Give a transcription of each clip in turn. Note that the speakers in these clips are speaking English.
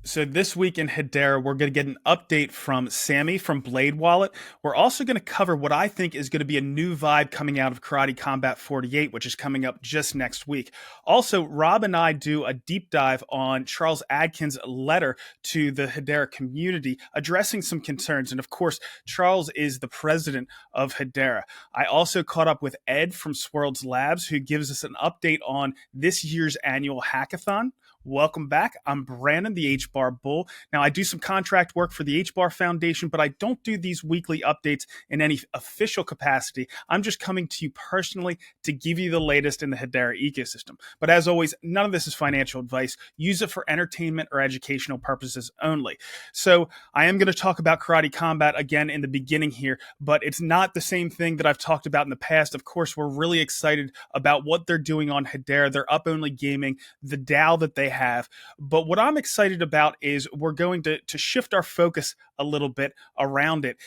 So this week in Hedera, we're going to get an update from Sammy from Blade Wallet. We're also going to cover what I think is going to be a new vibe coming out of Karate Combat 48, which is coming up just next week. Also, Rob and I do a deep dive on Charles Adkins' letter to the Hedera community, addressing some concerns. And of course, Charles is the president of Hedera. I also caught up with Ed from Swirlds Labs, who gives us an update on this year's annual hackathon. Welcome back. I'm Brandon, the HBAR Bull. Now, I do some contract work for the HBAR Foundation, but I don't do these weekly updates in any official capacity. I'm just coming to you personally to give you the latest in the Hedera ecosystem. But as always, none of this is financial advice. Use it for entertainment or educational purposes only. So I am going to talk about Karate Combat again in the beginning here, but it's not the same thing that I've talked about in the past. Of course, we're really excited about what they're doing on Hedera. They're up only gaming, the DAO that they have. But what I'm excited about is we're going to shift our focus a little bit around it.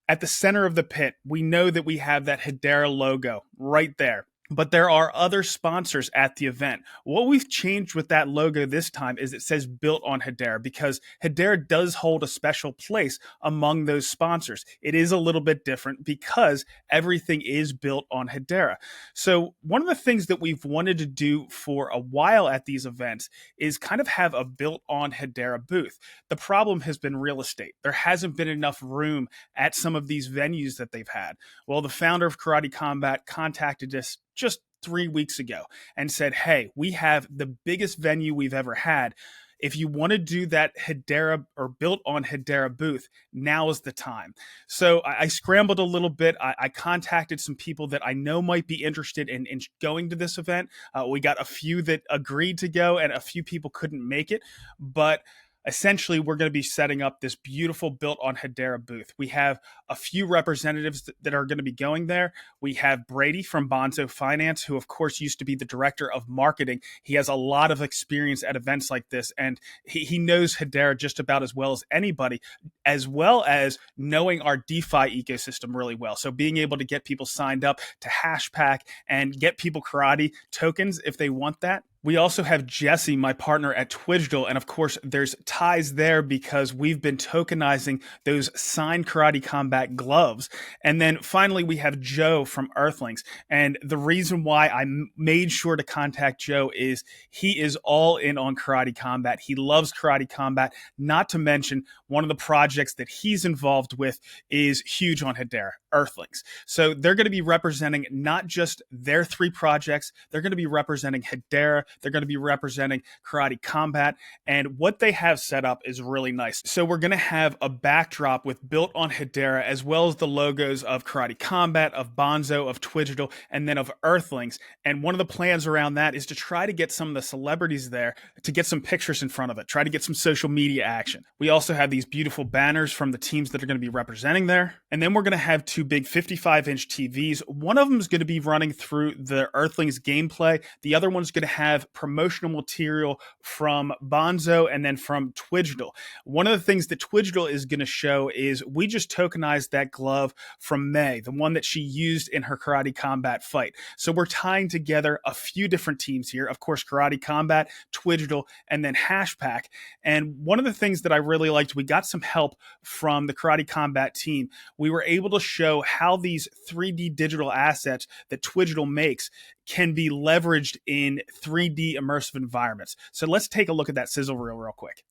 At the center of the pit, we know that we have that Hedera logo right there. But there are other sponsors at the event. What we've changed with that logo this time is it says built on Hedera, because Hedera does hold a special place among those sponsors. It is a little bit different because everything is built on Hedera. So one of the things that we've wanted to do for a while at these events is kind of have a built on Hedera booth. The problem has been real estate. There hasn't been enough room at some of these venues that they've had. Well, the founder of Karate Combat contacted us just 3 weeks ago and said, hey, we have the biggest venue we've ever had. If you want to do that Hedera or built on Hedera booth, now is the time. So I scrambled a little bit. I contacted some people that I know might be interested in going to this event. We got a few that agreed to go and a few people couldn't make it, but essentially, we're going to be setting up this beautiful built on Hedera booth. We have a few representatives that are going to be going there. We have Brady from Bonzo Finance, who of course used to be the director of marketing. He has a lot of experience at events like this, and he knows Hedera just about as well as anybody, as well as knowing our DeFi ecosystem really well. So being able to get people signed up to Hashpack and get people karate tokens if they want that. We also have Jesse, my partner at Twiddle, and of course there's ties there because we've been tokenizing those signed Karate Combat gloves. And then finally we have Joe from Earthlings. And the reason why I made sure to contact Joe is he is all in on Karate Combat. He loves Karate Combat, not to mention one of the projects that he's involved with is huge on Hedera, Earthlings. So they're going to be representing not just their 3 projects, they're going to be representing Hedera, they're going to be representing Karate Combat, and what they have set up is really nice. So we're going to have a backdrop with built on Hedera, as well as the logos of Karate Combat, of Bonzo, of Twiddle, and then of Earthlings. And one of the plans around that is to try to get some of the celebrities there to get some pictures in front of it, try to get some social media action. We also have these beautiful banners from the teams that are going to be representing there. And then we're going to have 2 big 55-inch TVs. One of them is going to be running through the Earthlings gameplay. The other one's going to have promotional material from Bonzo and then from Twiddle. One of the things that Twiddle is going to show is we just tokenized that glove from May, the one that she used in her Karate Combat fight. So we're tying together a few different teams here. Of course, Karate Combat, Twiddle, and then Hashpack. And one of the things that I really liked, we got some help from the Karate Combat team. We were able to show how these 3D digital assets that Twiddle makes can be leveraged in 3D immersive environments. So let's take a look at that sizzle reel real quick.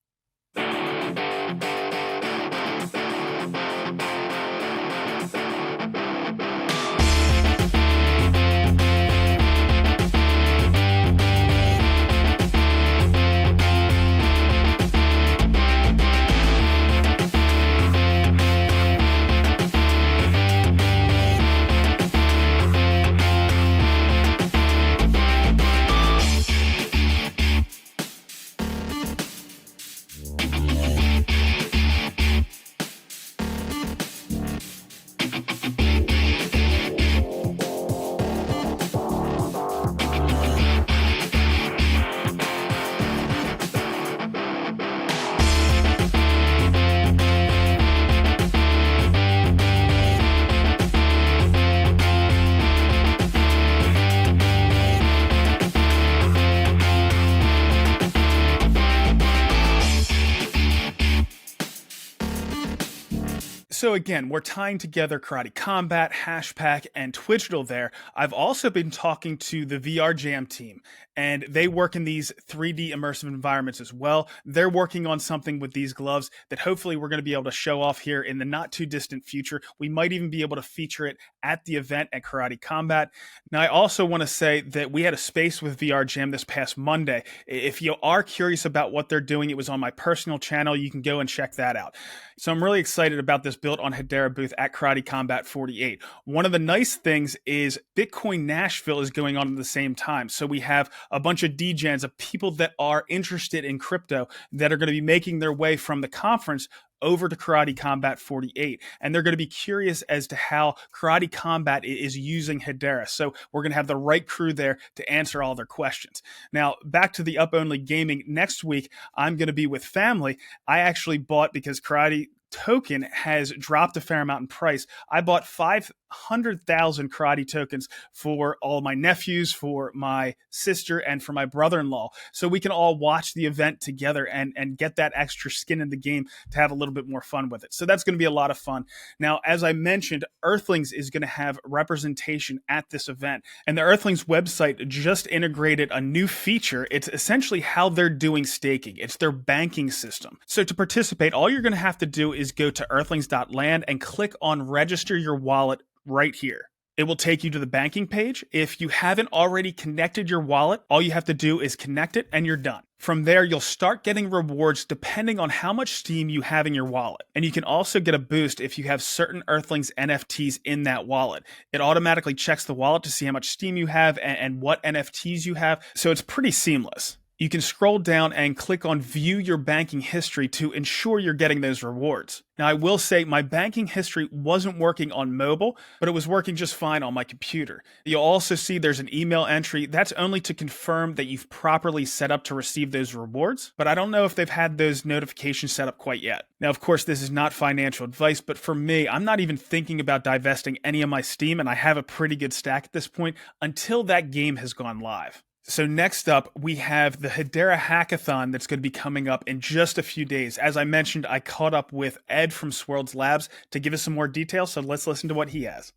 So again, we're tying together Karate Combat, Hashpack, and Twidgetal there. I've also been talking to the VR Jam team, and they work in these 3D immersive environments as well. They're working on something with these gloves that hopefully we're going to be able to show off here in the not too distant future. We might even be able to feature it at the event at Karate Combat. Now, I also want to say that we had a space with VR Jam this past Monday. If you are curious about what they're doing, it was on my personal channel. You can go and check that out. So I'm really excited about this built on Hedera booth at Karate Combat 48. One of the nice things is Bitcoin Nashville is going on at the same time. So we have a bunch of DGens, of people that are interested in crypto that are going to be making their way from the conference over to Karate Combat 48. And they're going to be curious as to how Karate Combat is using Hedera. So we're going to have the right crew there to answer all their questions. Now, back to the Up Only Gaming. Next week, I'm going to be with family. I actually bought, because Karate token has dropped a fair amount in price, I bought 500,000 Karate tokens for all my nephews, for my sister, and for my brother-in-law, so we can all watch the event together and get that extra skin in the game to have a little bit more fun with it. So that's going to be a lot of fun. Now, as I mentioned, Earthlings is going to have representation at this event, and the Earthlings website just integrated a new feature. It's essentially how they're doing staking. It's their banking system. So to participate, all you're going to have to do is go to earthlings.land and click on register your wallet right here. It will take you to the banking page. If you haven't already connected your wallet, all you have to do is connect it and you're done. From there, you'll start getting rewards depending on how much Steam you have in your wallet. And you can also get a boost if you have certain Earthlings NFTs in that wallet. It automatically checks the wallet to see how much Steam you have and what NFTs you have. So it's pretty seamless. You can scroll down and click on View Your Banking History to ensure you're getting those rewards. Now, I will say my banking history wasn't working on mobile, but it was working just fine on my computer. You'll also see there's an email entry. That's only to confirm that you've properly set up to receive those rewards, but I don't know if they've had those notifications set up quite yet. Now, of course, this is not financial advice, but for me, I'm not even thinking about divesting any of my Steam, and I have a pretty good stack at this point until that game has gone live. So next up, we have the Hedera Hackathon that's going to be coming up in just a few days. As I mentioned, I caught up with Ed from Swirlds Labs to give us some more details, so let's listen to what he has.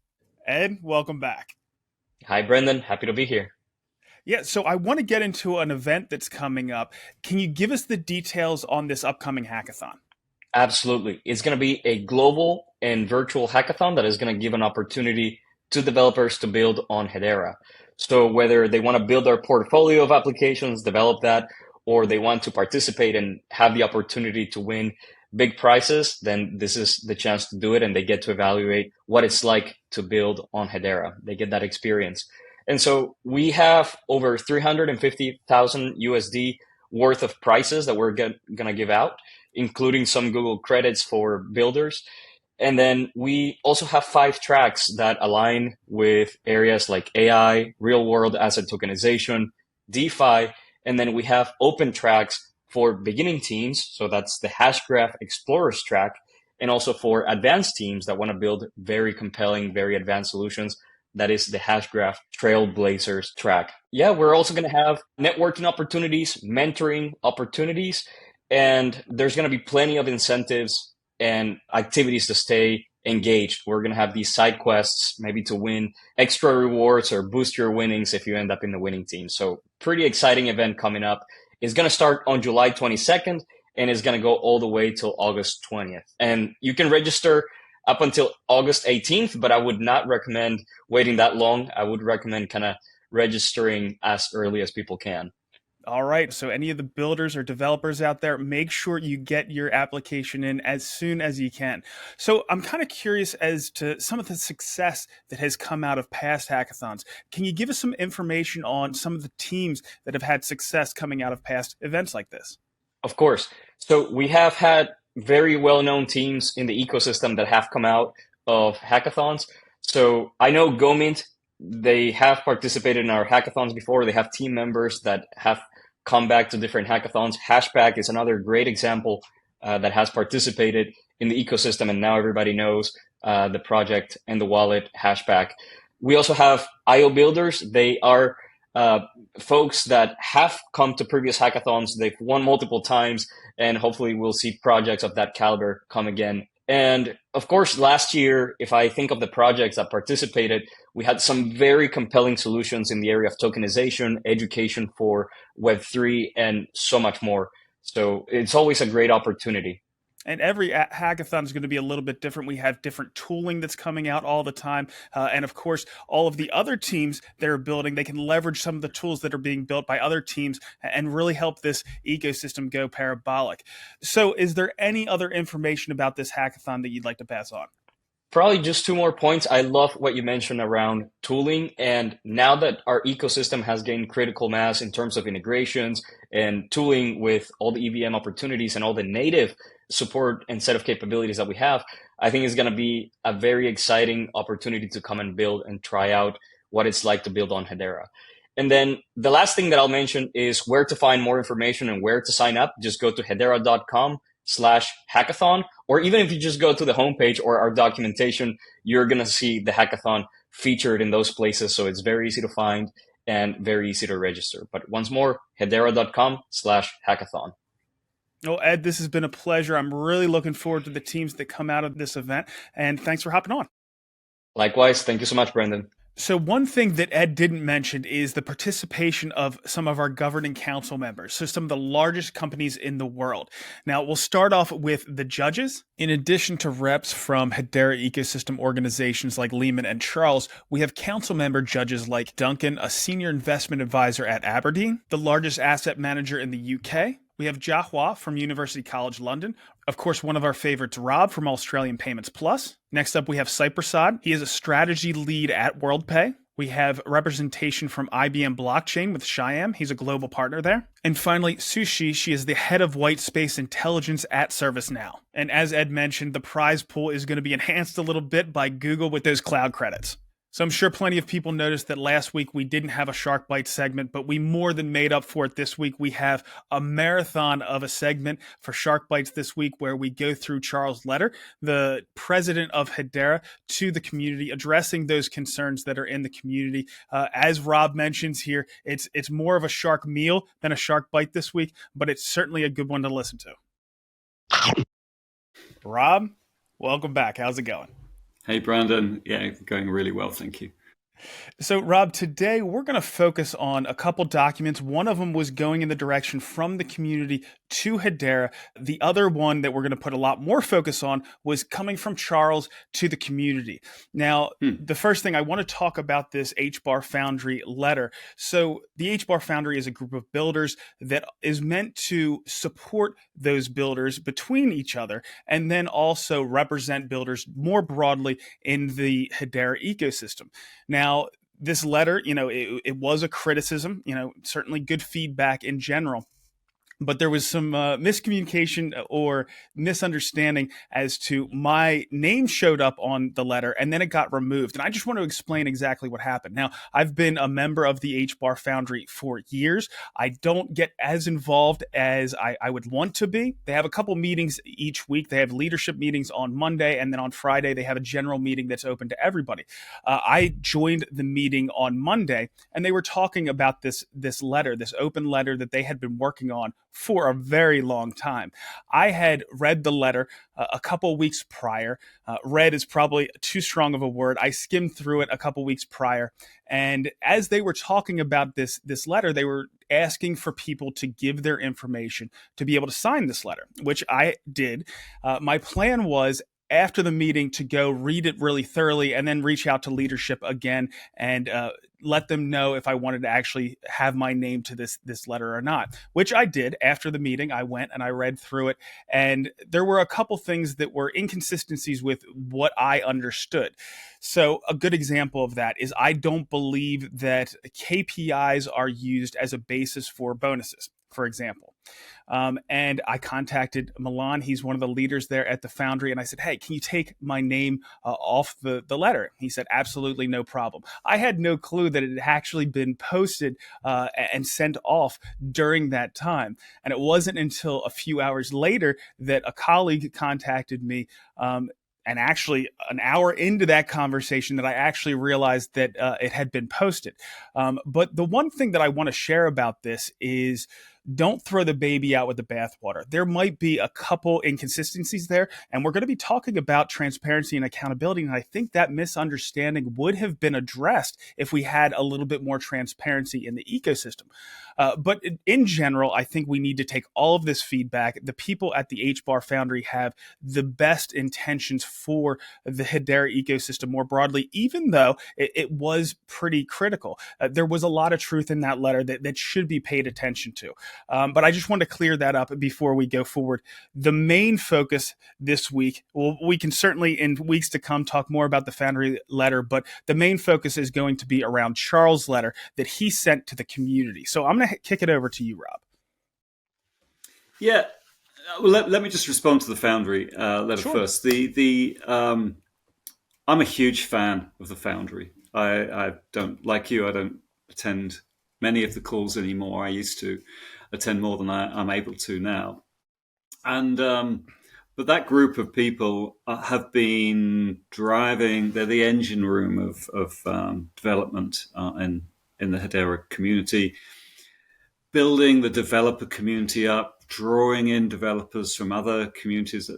Ed, welcome back. Hi, Brendan. Happy to be here. Yeah, so I want to get into an event that's coming up. Can you give us the details on this upcoming hackathon? Absolutely. It's going to be a global and virtual hackathon that is going to give an opportunity to developers to build on Hedera. So whether they want to build their portfolio of applications, develop that, or they want to participate and have the opportunity to win big prizes, then this is the chance to do it, and they get to evaluate what it's like to build on Hedera. They get that experience. And so we have over 350,000 USD worth of prizes that we're going to give out, including some Google credits for builders. And then we also have 5 tracks that align with areas like AI, real world asset tokenization, DeFi, and then we have open tracks for beginning teams. So that's the Hashgraph Explorers track, and also for advanced teams that want to build very compelling, very advanced solutions. That is the Hashgraph Trailblazers track. Yeah, we're also going to have networking opportunities, mentoring opportunities, and there's going to be plenty of incentives and activities to stay engaged. We're going to have these side quests, maybe to win extra rewards or boost your winnings if you end up in the winning team. So pretty exciting event coming up. It's going to start on July 22nd and is going to go all the way till August 20th. And you can register up until August 18th, but I would not recommend waiting that long. I would recommend kind of registering as early as people can. All right, so any of the builders or developers out there, make sure you get your application in as soon as you can. So I'm kind of curious as to some of the success that has come out of past hackathons. Can you give us some information on some of the teams that have had success coming out of past events like this? Of course. So we have had very well-known teams in the ecosystem that have come out of hackathons. So I know GoMint, they have participated in our hackathons before. They have team members that have come back to different hackathons. Hashpack is another great example that has participated in the ecosystem, and now everybody knows the project and the wallet Hashpack. We also have IO Builders. They are folks that have come to previous hackathons. They've won multiple times, and hopefully we'll see projects of that caliber come again. And of course, last year, if I think of the projects that participated, we had some very compelling solutions in the area of tokenization, education for Web3, and so much more. So it's always a great opportunity. And every hackathon is going to be a little bit different. We have different tooling that's coming out all the time. And of course, all of the other teams that are building, they can leverage some of the tools that are being built by other teams and really help this ecosystem go parabolic. So is there any other information about this hackathon that you'd like to pass on? Probably just two more points. I love what you mentioned around tooling. And now that our ecosystem has gained critical mass in terms of integrations and tooling with all the EVM opportunities and all the native support and set of capabilities that we have, I think it's going to be a very exciting opportunity to come and build and try out what it's like to build on Hedera. And then the last thing that I'll mention is where to find more information and where to sign up. Just go to hedera.com/hackathon, or even if you just go to the homepage or our documentation, you're going to see the hackathon featured in those places. So it's very easy to find and very easy to register. But once more, hedera.com/hackathon. Oh, Ed, this has been a pleasure. I'm really looking forward to the teams that come out of this event. And thanks for hopping on. Likewise. Thank you so much, Brendan. So one thing that Ed didn't mention is the participation of some of our governing council members, so some of the largest companies in the world. Now, we'll start off with the judges. In addition to reps from Hedera ecosystem organizations like Lehman and Charles, we have council member judges like Duncan, a senior investment advisor at Aberdeen, the largest asset manager in the UK. We have Jahua from University College London. Of course, one of our favorites, Rob from Australian Payments Plus. Next up, we have Cyprasad. He is a strategy lead at WorldPay. We have representation from IBM Blockchain with Shyam. He's a global partner there. And finally, Sushi. She is the head of white space intelligence at ServiceNow. And as Ed mentioned, the prize pool is going to be enhanced a little bit by Google with those cloud credits. So I'm sure plenty of people noticed that last week we didn't have a Shark Bite segment, but we more than made up for it this week. We have a marathon of a segment for Shark Bites this week where we go through Charles' letter, the president of Hedera, to the community, addressing those concerns that are in the community. As Rob mentions here, it's more of a shark meal than a Shark Bite this week, but it's certainly a good one to listen to. Rob, welcome back. How's it going? Hey, Brandon. Yeah, going really well. Thank you. So, Rob, today we're going to focus on a couple documents. One of them was going in the direction from the community to Hedera. The other one that we're going to put a lot more focus on was coming from Charles to the community. Now, the first thing I want to talk about this HBAR Foundry letter. So the HBAR Foundry is a group of builders that is meant to support those builders between each other and then also represent builders more broadly in the Hedera ecosystem. Now, this letter, it was a criticism, certainly good feedback in general. But there was some miscommunication or misunderstanding as to my name showed up on the letter and then it got removed. And I just want to explain exactly what happened. Now, I've been a member of the HBAR Foundry for years. I don't get as involved as I would want to be. They have a couple meetings each week. They have leadership meetings on Monday, and then on Friday, they have a general meeting that's open to everybody. I joined the meeting on Monday, and they were talking about this letter, this open letter that they had been working on for a very long time. I had read the letter a couple weeks prior. Read is probably too strong of a word. I skimmed through it a couple weeks prior. And as they were talking about this letter, they were asking for people to give their information to be able to sign this letter, which I did. My plan was after the meeting to go read it really thoroughly and then reach out to leadership again and let them know if I wanted to actually have my name to this letter or not, which I did. After the meeting, I went and I read through it, and there were a couple things that were inconsistencies with what I understood. So a good example of that is I don't believe that KPIs are used as a basis for bonuses, for example. And I contacted Milan. He's one of the leaders there at the Foundry. And I said, hey, can you take my name off the letter? He said, absolutely no problem. I had no clue that it had actually been posted and sent off during that time. And it wasn't until a few hours later that a colleague contacted me and actually an hour into that conversation that I actually realized that it had been posted. But the one thing that I want to share about this is don't throw the baby out with the bathwater. There might be a couple inconsistencies there, and we're going to be talking about transparency and accountability. And I think that misunderstanding would have been addressed if we had a little bit more transparency in the ecosystem. But in general, I think we need to take all of this feedback. The people at the HBAR Foundry have the best intentions for the Hedera ecosystem more broadly, even though it was pretty critical. There was a lot of truth in that letter that should be paid attention to. But I just want to clear that up before we go forward. The main focus this week, well, we can certainly in weeks to come talk more about the Foundry letter, but the main focus is going to be around Charles' letter that he sent to the community. So I'm going to kick it over to you, Rob. Yeah, well, let me just respond to the Foundry letter first. I'm a huge fan of the Foundry. I don't, like you, I don't attend many of the calls anymore. I used to attend more than I'm able to now. And but that group of people have been driving, they're the engine room of development in the Hedera community, building the developer community up, drawing in developers from other communities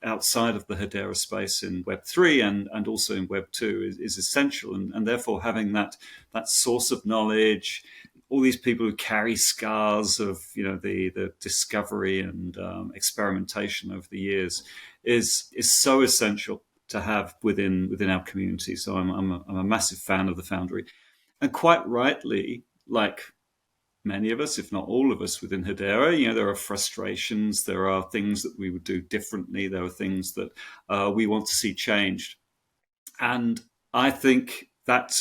outside of the Hedera space in Web3 and also in Web2 is essential. And therefore having that source of knowledge, all these people who carry scars of the discovery and experimentation over the years is so essential to have within our community. So I'm a massive fan of the Foundry. And quite rightly, like many of us, if not all of us within Hedera, there are frustrations, there are things that we would do differently, there are things that we want to see changed. And I think that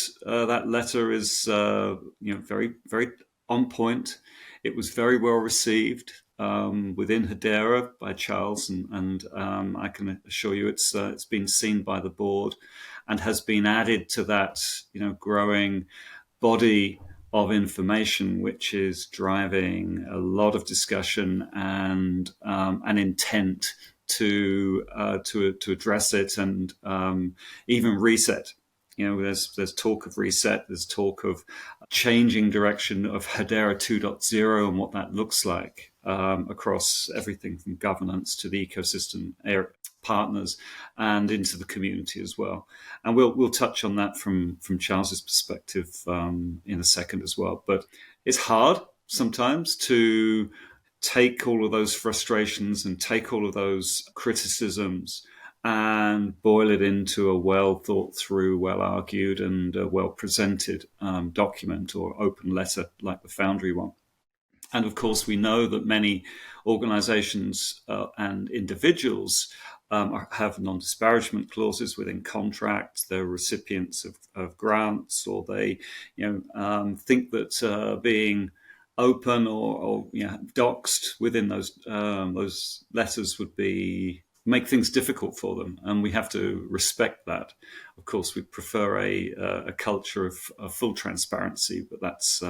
letter is very, very on point. It was very well received within Hedera by Charles, and I can assure you it's been seen by the board and has been added to that growing body of information, which is driving a lot of discussion and an intent to address it and even reset. There's talk of reset. There's talk of changing direction of Hedera 2.0 and what that looks like across everything from governance to the ecosystem partners and into the community as well. And we'll touch on that from Charles's perspective in a second as well. But it's hard sometimes to take all of those frustrations and take all of those criticisms and boil it into a well thought through, well argued and well presented document or open letter like the Foundry one. And of course, we know that many organizations and individuals have non-disparagement clauses within contracts. They're recipients of grants, or they think that being open or doxed within those letters would make things difficult for them, and we have to respect that. Of course, we prefer a culture of full transparency, but that's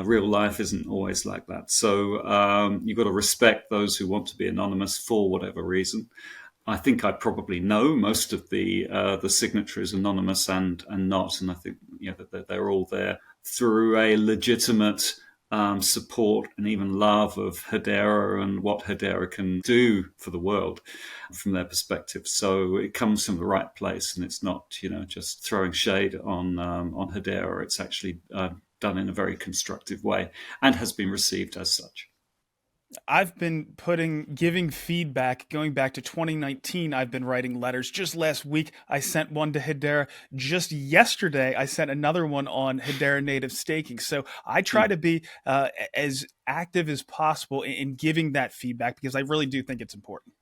real life isn't always like that. So you've got to respect those who want to be anonymous for whatever reason. I think I probably know most of the signatories, anonymous and not, and I think that they're all there through a legitimate support and even love of Hedera and what Hedera can do for the world from their perspective. So it comes from the right place, and it's not just throwing shade on Hedera. It's actually done in a very constructive way and has been received as such. I've been giving feedback going back to 2019. I've been writing letters. Just last week, I sent one to Hedera. Just yesterday, I sent another one on Hedera native staking. So I try to be as active as possible in giving that feedback because I really do think it's important.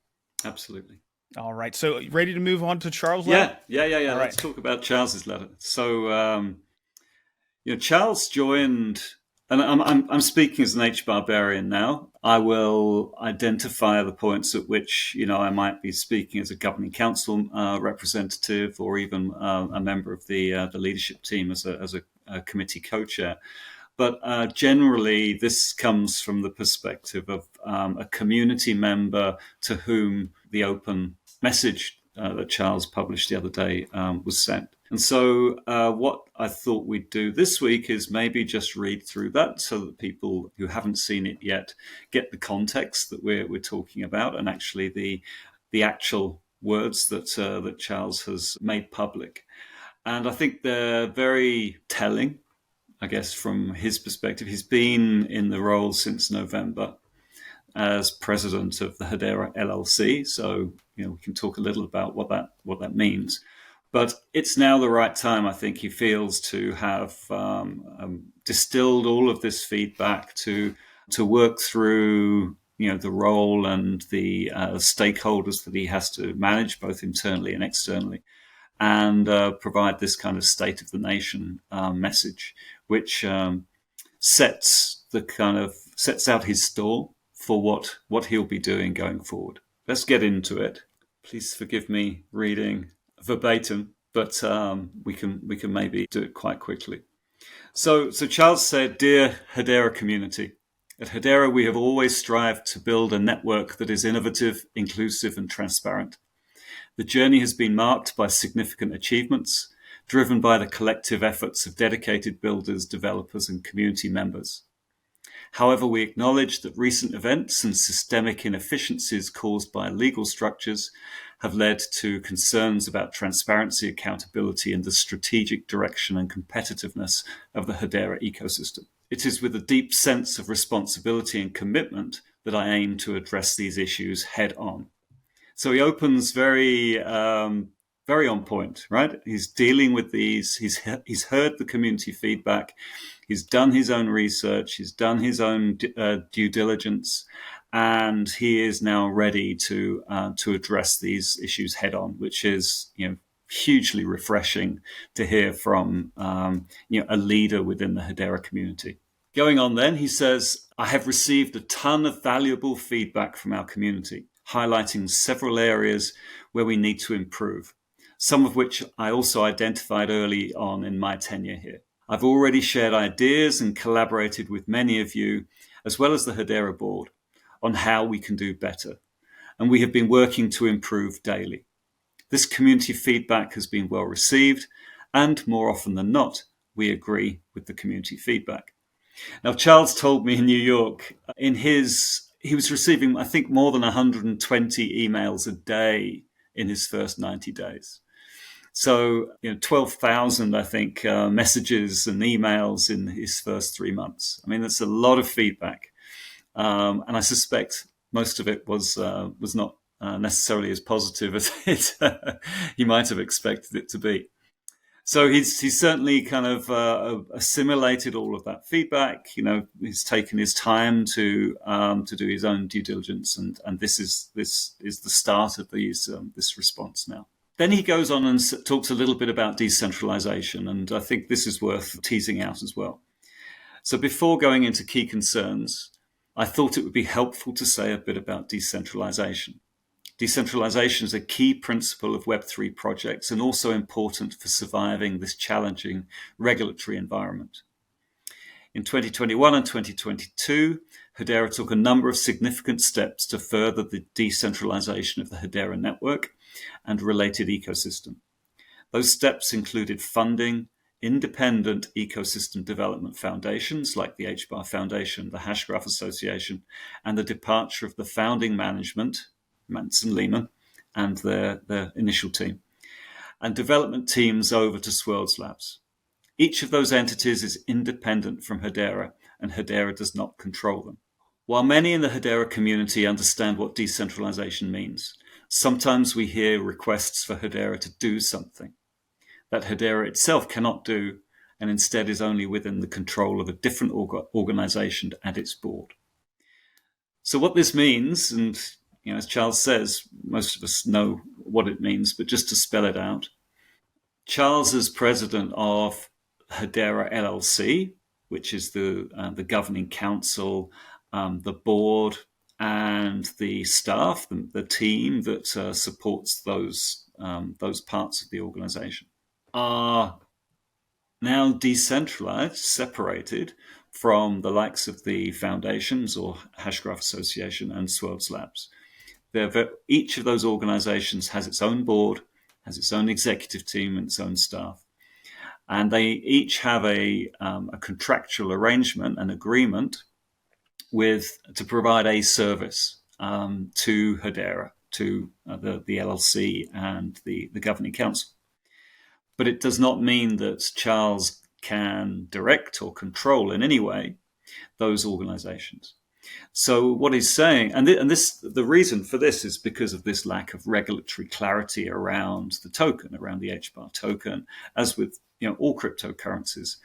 Absolutely. All right. So ready to move on to Charles' letter? Yeah. All Let's talk about Charles's letter. So, Charles joined, and I'm speaking as an HBARbarian now. I will identify the points at which I might be speaking as a governing council representative, or even a member of the leadership team as a committee co-chair. But generally, this comes from the perspective of a community member to whom the open message that Charles published the other day was sent. And so what I thought we'd do this week is maybe just read through that so that people who haven't seen it yet get the context that we're talking about, and actually the actual words that Charles has made public. And I think they're very telling, I guess, from his perspective. He's been in the role since November as president of the Hedera LLC. So, we can talk a little about what that means. But it's now the right time, I think, he feels, to have distilled all of this feedback to work through, the role and the stakeholders that he has to manage, both internally and externally, and provide this kind of state of the nation message, which sets out his stall for what he'll be doing going forward. Let's get into it. Please forgive me reading verbatim, but we can maybe do it quite quickly. So Charles said, "Dear Hedera community, at Hedera we have always strived to build a network that is innovative, inclusive, and transparent. The journey has been marked by significant achievements, driven by the collective efforts of dedicated builders, developers, and community members. However, we acknowledge that recent events and systemic inefficiencies caused by legal structures have led to concerns about transparency, accountability, and the strategic direction and competitiveness of the Hedera ecosystem. It is with a deep sense of responsibility and commitment that I aim to address these issues head on." So he opens very, very on point, right? He's dealing with these. He's heard the community feedback. He's done his own research. He's done his own due diligence, and he is now ready to address these issues head on, which is hugely refreshing to hear from a leader within the Hedera community. Going on, then he says, "I have received a ton of valuable feedback from our community, highlighting several areas where we need to improve, some of which I also identified early on in my tenure here. I've already shared ideas and collaborated with many of you, as well as the Hedera board, on how we can do better, and we have been working to improve daily. This community feedback has been well received, and more often than not, we agree with the community feedback." Now, Charles told me in New York, he was receiving, I think, more than 120 emails a day in his first 90 days. So, 12,000, I think, messages and emails in his first 3 months. I mean, that's a lot of feedback. And I suspect most of it was not necessarily as positive as he might have expected it to be. So he's certainly kind of assimilated all of that feedback. He's taken his time to do his own due diligence, and this is the start of this response now. Then he goes on and talks a little bit about decentralization, and I think this is worth teasing out as well. So before going into key concerns, I thought it would be helpful to say a bit about decentralization. Decentralization is a key principle of Web3 projects and also important for surviving this challenging regulatory environment. In 2021 and 2022, Hedera took a number of significant steps to further the decentralization of the Hedera network and related ecosystem. Those steps included funding independent ecosystem development foundations like the HBAR Foundation, the Hashgraph Association, and the departure of the founding management, Manson Lehman, and their initial team, and development teams over to Swirls Labs. Each of those entities is independent from Hedera, and Hedera does not control them. While many in the Hedera community understand what decentralization means, sometimes we hear requests for Hedera to do something that Hedera itself cannot do, and instead is only within the control of a different organization and its board. So what this means, and as Charles says, most of us know what it means, but just to spell it out, Charles is president of Hedera LLC, which is the governing council, the board, and the staff, the team that supports those parts of the organization, are now decentralized, separated from the likes of the foundations or Hashgraph Association and Swirls Labs. Each of those organizations has its own board has its own executive team and its own staff. And they each have a contractual arrangement, an agreement to provide a service to Hedera, to the LLC and the governing council. But it does not mean that Charles can direct or control in any way those organizations. So what he's saying, and the reason for this is because of this lack of regulatory clarity around the token, around the HBAR token, as with all cryptocurrencies.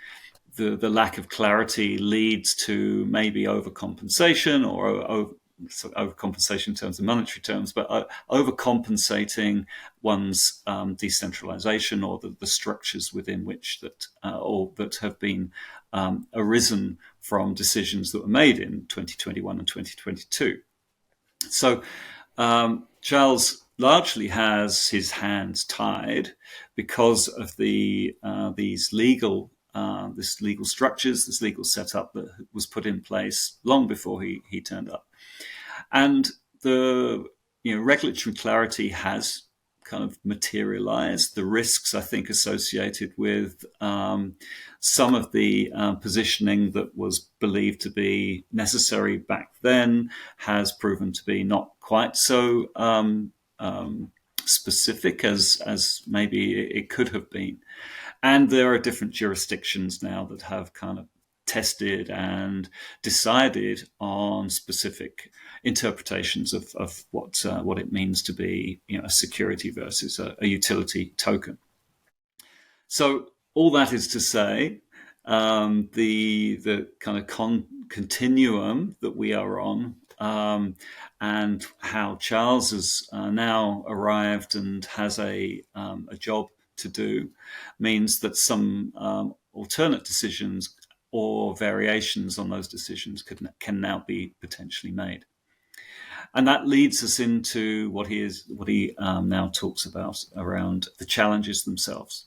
The lack of clarity leads to maybe overcompensation or overcompensation in terms of monetary terms, but overcompensating one's decentralization or the structures within which that have been arisen from decisions that were made in 2021 and 2022. So Charles largely has his hands tied because of these legal structures, this legal setup that was put in place long before he turned up. And the regulatory clarity has kind of materialized. The risks, I think, associated with some of the positioning that was believed to be necessary back then has proven to be not quite so specific as maybe it could have been. And there are different jurisdictions now that have kind of tested and decided on specific interpretations of what it means to be a security versus a utility token. So all that is to say, the kind of continuum that we are on, and how Charles has now arrived and has a job to do, means that some alternate decisions or variations on those decisions can now be potentially made. And that leads us into what he now talks about around the challenges themselves.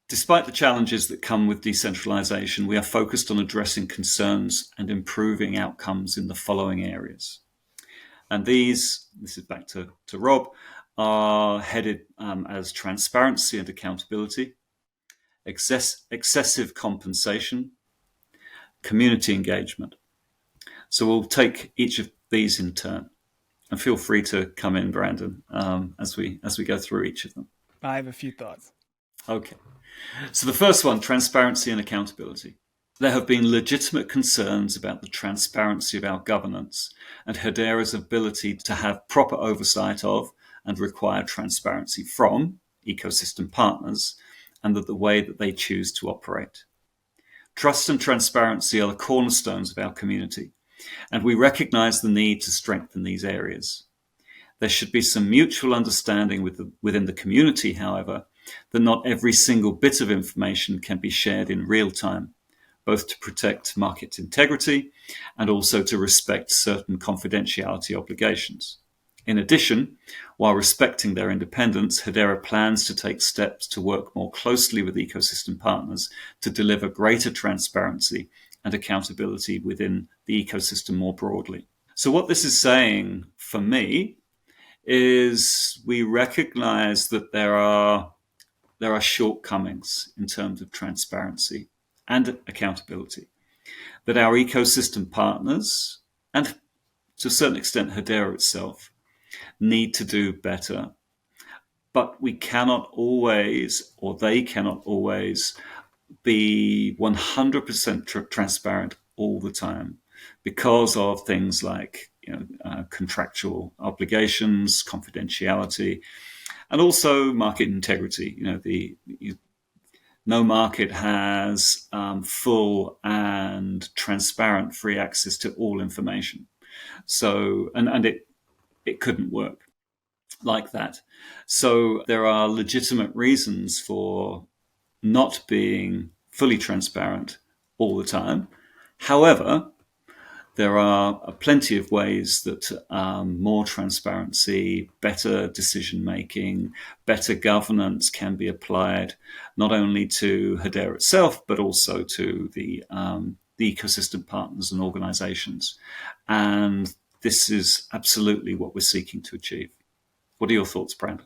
Despite the challenges that come with decentralization, we are focused on addressing concerns and improving outcomes in the following areas. And this is back to Rob, are headed as transparency and accountability, excessive compensation, community engagement. So we'll take each of these in turn. And feel free to come in, Brandon, as we go through each of them. I have a few thoughts. Okay. So the first one, transparency and accountability. There have been legitimate concerns about the transparency of our governance and Hedera's ability to have proper oversight of and required transparency from ecosystem partners and the way that they choose to operate. Trust and transparency are the cornerstones of our community, and we recognize the need to strengthen these areas. There should be some mutual understanding within the community, however, that not every single bit of information can be shared in real time, both to protect market integrity and also to respect certain confidentiality obligations. In addition, while respecting their independence, Hedera plans to take steps to work more closely with ecosystem partners to deliver greater transparency and accountability within the ecosystem more broadly. So what this is saying for me is we recognize that there are shortcomings in terms of transparency and accountability, that our ecosystem partners, and to a certain extent Hedera itself, need to do better. But we cannot always, or they cannot always, be 100% transparent all the time because of things like contractual obligations, confidentiality, and also market integrity. No market has full and transparent free access to all information. So, and it couldn't work like that. So there are legitimate reasons for not being fully transparent all the time. However, there are plenty of ways that more transparency, better decision-making, better governance can be applied, not only to Hedera itself, but also to the ecosystem partners and organizations. And this is absolutely what we're seeking to achieve. What are your thoughts, Brandon?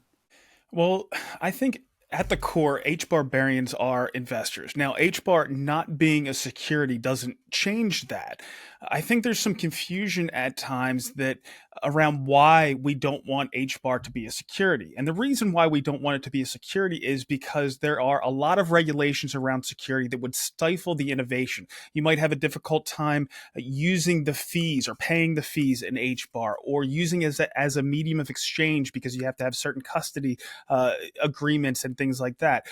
Well, I think at the core, HBAR are investors. Now, HBAR not being a security doesn't change that. I think there's some confusion at times that around why we don't want HBAR to be a security. And the reason why we don't want it to be a security is because there are a lot of regulations around security that would stifle the innovation. You might have a difficult time using the fees or paying the fees in HBAR, or using it as a medium of exchange because you have to have certain custody agreements and things like that.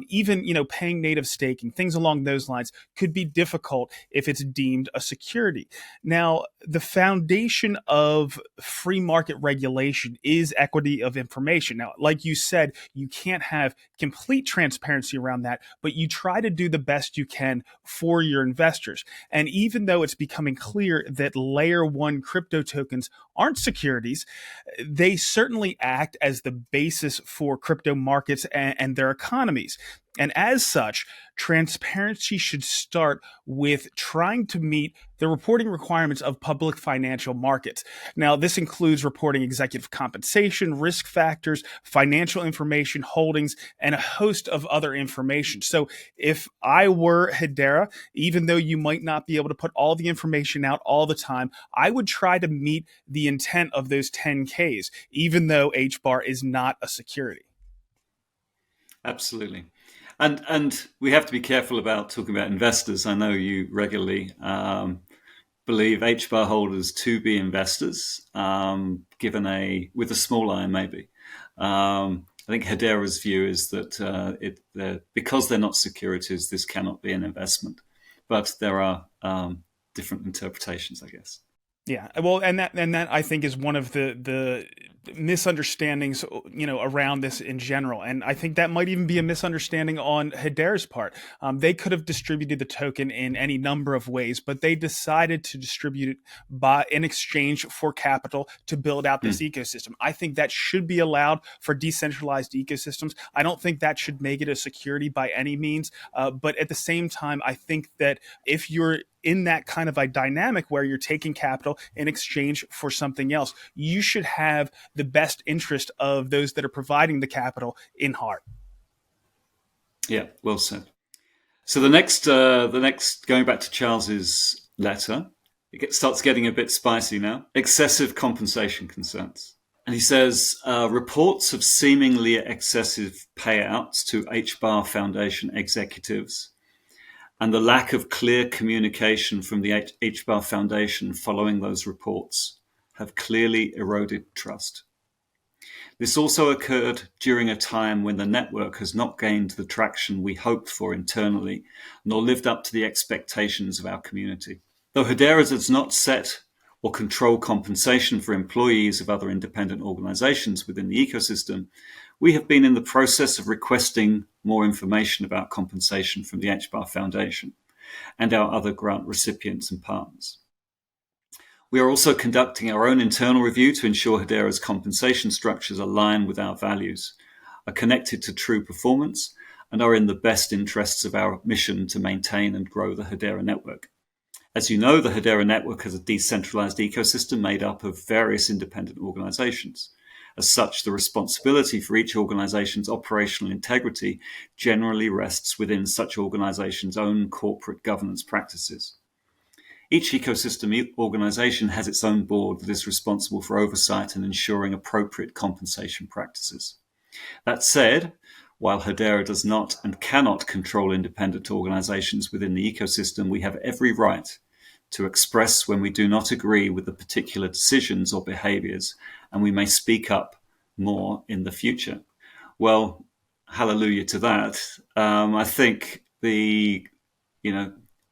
Even paying native staking, things along those lines could be difficult if it's deemed a security. Now, the foundation of free market regulation is equity of information. Now, like you said, you can't have complete transparency around that, but you try to do the best you can for your investors. And even though it's becoming clear that layer one crypto tokens aren't securities, they certainly act as the basis for crypto markets and their economies. And as such, transparency should start with trying to meet the reporting requirements of public financial markets. Now, this includes reporting executive compensation, risk factors, financial information, holdings, and a host of other information. So if I were Hedera, even though you might not be able to put all the information out all the time, I would try to meet the intent of those 10Ks, even though HBAR is not a security. Absolutely. And we have to be careful about talking about investors. I know you regularly believe HBAR holders to be investors, given with a small I maybe. I think Hedera's view is that because they're not securities, this cannot be an investment. But there are different interpretations, I guess. Yeah, well, and that I think is one of the misunderstandings, around this in general, and I think that might even be a misunderstanding on Hedera's part. They could have distributed the token in any number of ways, but they decided to distribute it in exchange for capital to build out this ecosystem. I think that should be allowed for decentralized ecosystems. I don't think that should make it a security by any means, but at the same time, I think that if you're in that kind of a dynamic where you're taking capital in exchange for something else, you should have the best interest of those that are providing the capital in heart. Yeah, well said. So the next, going back to Charles's letter, starts getting a bit spicy now. Excessive compensation concerns. And he says, reports of seemingly excessive payouts to HBAR Foundation executives and the lack of clear communication from the HBAR Foundation following those reports have clearly eroded trust. This also occurred during a time when the network has not gained the traction we hoped for internally, nor lived up to the expectations of our community. Though Hedera does not set or control compensation for employees of other independent organizations within the ecosystem, we have been in the process of requesting more information about compensation from the HBAR Foundation and our other grant recipients and partners. We are also conducting our own internal review to ensure Hedera's compensation structures align with our values, are connected to true performance, and are in the best interests of our mission to maintain and grow the Hedera network. As you know, the Hedera network has a decentralized ecosystem made up of various independent organizations. As such, the responsibility for each organization's operational integrity generally rests within such organization's own corporate governance practices. Each ecosystem organization has its own board that is responsible for oversight and ensuring appropriate compensation practices. That said, while Hedera does not and cannot control independent organizations within the ecosystem, we have every right to express when we do not agree with the particular decisions or behaviors, and we may speak up more in the future. Well, hallelujah to that. I think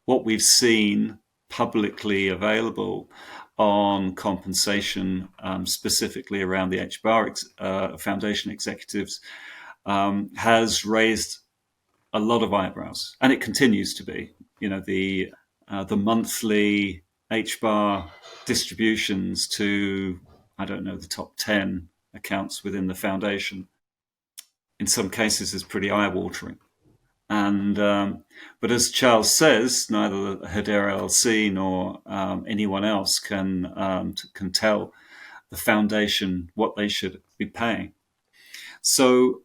what we've seen publicly available on compensation, specifically around the HBAR Foundation executives, has raised a lot of eyebrows, and it continues to be. The monthly HBAR distributions to, the top 10 accounts within the foundation, in some cases is pretty eye-watering. And but as Charles says, neither Hedera LLC nor anyone else can tell the foundation what they should be paying. So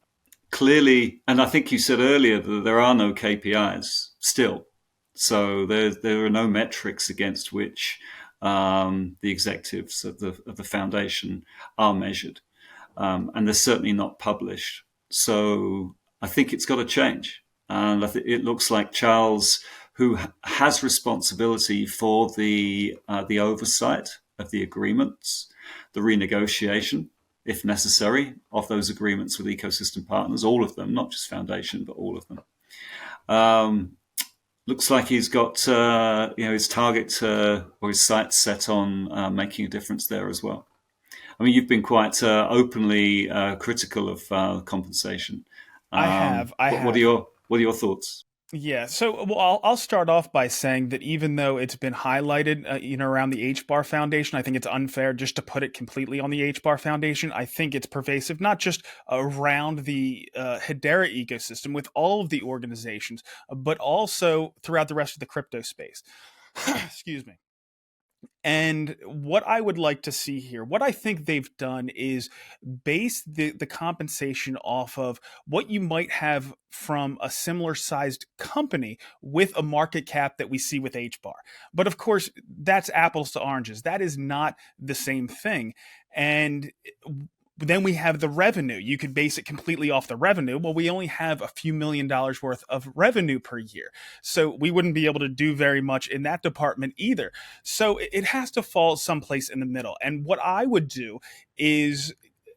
clearly, and I think you said earlier that there are no KPIs still. So there are no metrics against which the executives of the foundation are measured, and they're certainly not published. So I think it's got to change, and I think it looks like Charles, who has responsibility for the oversight of the agreements, the renegotiation, if necessary, of those agreements with ecosystem partners, all of them, not just foundation, but all of them. Looks like he's got his target or his sights set on making a difference there as well. I mean, you've been quite openly critical of compensation. I have. What are your thoughts? Yeah, so well, I'll start off by saying that even though it's been highlighted, around the HBAR Foundation, I think it's unfair just to put it completely on the HBAR Foundation. I think it's pervasive, not just around the Hedera ecosystem with all of the organizations, but also throughout the rest of the crypto space. Excuse me. And what I would like to see here, what I think they've done is base the compensation off of what you might have from a similar sized company with a market cap that we see with HBAR. But of course, that's apples to oranges. That is not the same thing. And then we have the revenue. You could base it completely off the revenue. Well, we only have a few $1 million worth of revenue per year. So we wouldn't be able to do very much in that department either. So it has to fall someplace in the middle. And what I would do is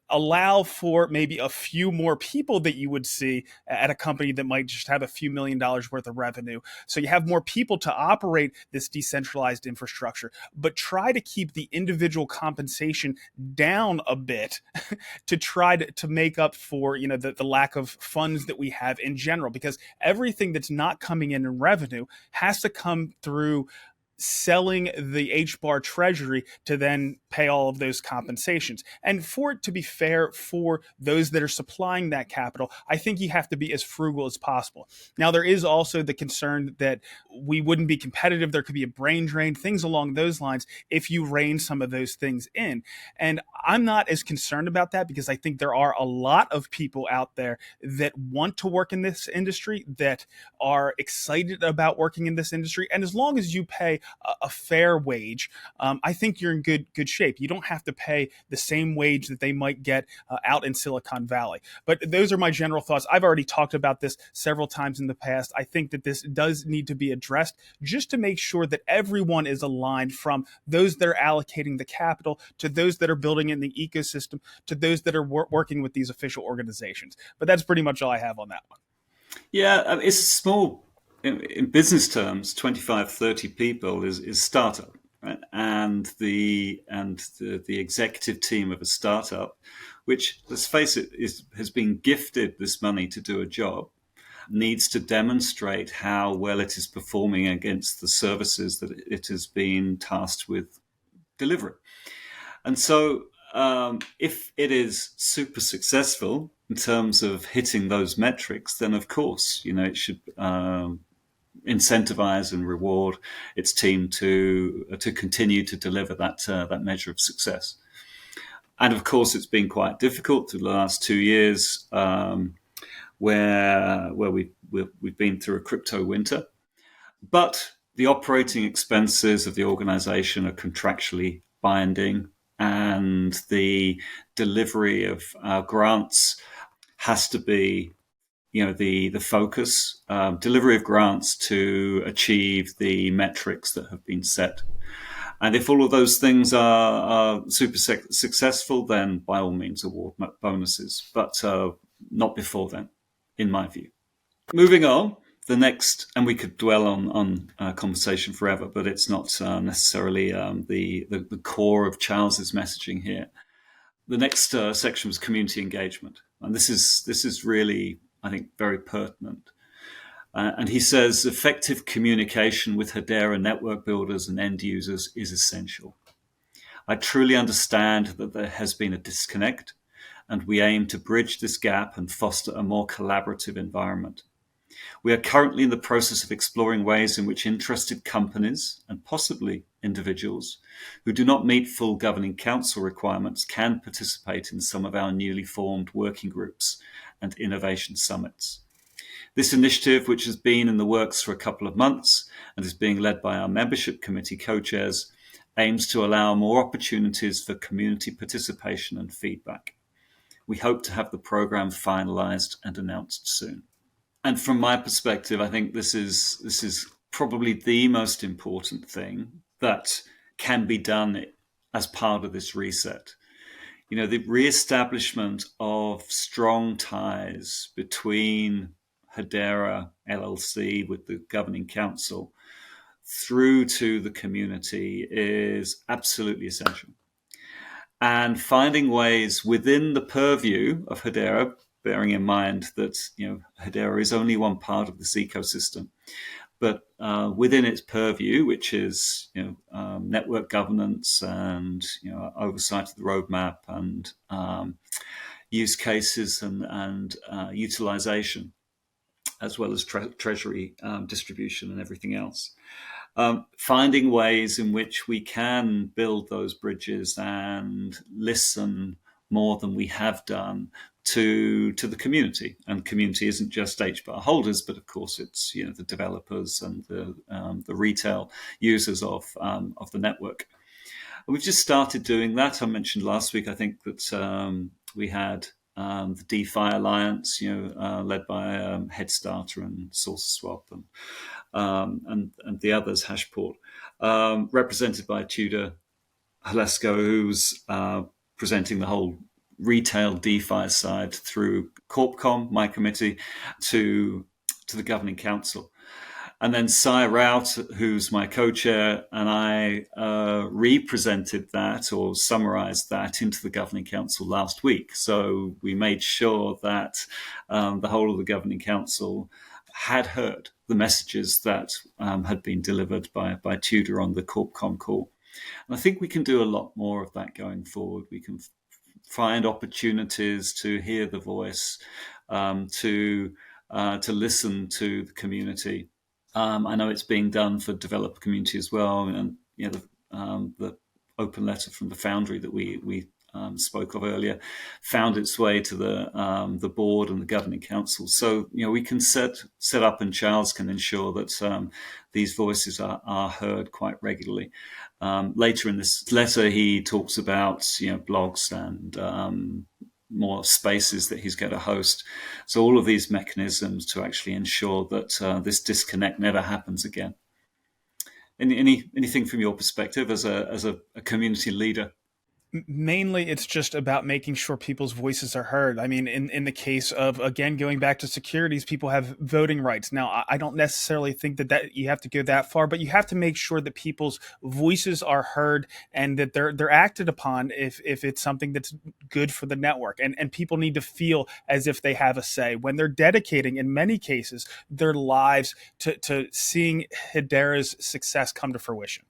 allow for maybe a few more people that you would see at a company that might just have a few $1 million worth of revenue. So you have more people to operate this decentralized infrastructure, but try to keep the individual compensation down a bit to try to make up for, the lack of funds that we have in general, because everything that's not coming in revenue has to come through selling the HBAR treasury to then pay all of those compensations. And for it to be fair for those that are supplying that capital, I think you have to be as frugal as possible. Now, there is also the concern that we wouldn't be competitive. There could be a brain drain, things along those lines, if you rein some of those things in. And I'm not as concerned about that because I think there are a lot of people out there that want to work in this industry, that are excited about working in this industry. And as long as you pay a fair wage, I think you're in good shape. You don't have to pay the same wage that they might get out in Silicon Valley. But those are my general thoughts. I've already talked about this several times in the past. I think that this does need to be addressed just to make sure that everyone is aligned, from those that are allocating the capital to those that are building in the ecosystem to those that are working with these official organizations. But that's pretty much all I have on that one. Yeah, it's small. In business terms, 25, 30 people is startup, right? And the executive team of a startup, which, let's face it, has been gifted this money to do a job, needs to demonstrate how well it is performing against the services that it has been tasked with delivering. And so if it is super successful in terms of hitting those metrics, then of course, it should incentivize and reward its team to continue to deliver that measure of success. And of course, it's been quite difficult through the last 2 years, where we've been through a crypto winter. But the operating expenses of the organization are contractually binding, and the delivery of grants has to be the focus, delivery of grants to achieve the metrics that have been set. And if all of those things are super successful, then by all means award bonuses, but not before then, in my view. Moving on, the next, and we could dwell on conversation forever, but it's not necessarily the core of Charles's messaging here. The next section was community engagement, and this is really, I think, very pertinent. And he says effective communication with Hedera network builders and end users is essential. I truly understand that there has been a disconnect, and we aim to bridge this gap and foster a more collaborative environment. We are currently in the process of exploring ways in which interested companies and possibly individuals who do not meet full governing council requirements can participate in some of our newly formed working groups and innovation summits. This initiative, which has been in the works for a couple of months and is being led by our membership committee co-chairs, aims to allow more opportunities for community participation and feedback. We hope to have the program finalized and announced soon. And from my perspective, I think this is probably the most important thing that can be done as part of this reset. The reestablishment of strong ties between Hedera LLC with the governing council through to the community is absolutely essential. And finding ways within the purview of Hedera, bearing in mind that Hedera is only one part of this ecosystem, but within its purview, which is network governance and oversight of the roadmap and use cases and utilization, as well as treasury distribution and everything else. Finding ways in which we can build those bridges and listen more than we have done to the community. And community isn't just HBAR holders, but of course it's the developers and the retail users of the network. And we've just started doing that. I mentioned last week, I think that we had the DeFi Alliance, led by Headstarter and SourceSwap and the others, Hashport, represented by Tudor Halesko, who's presenting the whole retail DeFi side through CorpCom, my committee, to the governing council. And then Cy Rout, who's my co-chair, and I represented that or summarized that into the governing council last week. So we made sure that the whole of the governing council had heard the messages that had been delivered by Tudor on the CorpCom call. And I think we can do a lot more of that going forward. We can find opportunities to hear the voice, to listen to the community. I know it's being done for developer community as well, and the open letter from the Foundry that we spoke of earlier found its way to the board and the governing council. So we can set up, and Charles can ensure that these voices are heard quite regularly. Later in this letter, he talks about blogs and more spaces that he's going to host. So all of these mechanisms to actually ensure that this disconnect never happens again. Anything from your perspective as a community leader? Mainly, it's just about making sure people's voices are heard. I mean, in the case of, again, going back to securities, people have voting rights. Now, I don't necessarily think that you have to go that far, but you have to make sure that people's voices are heard and that they're acted upon if it's something that's good for the network. And people need to feel as if they have a say when they're dedicating, in many cases, their lives to seeing Hedera's success come to fruition.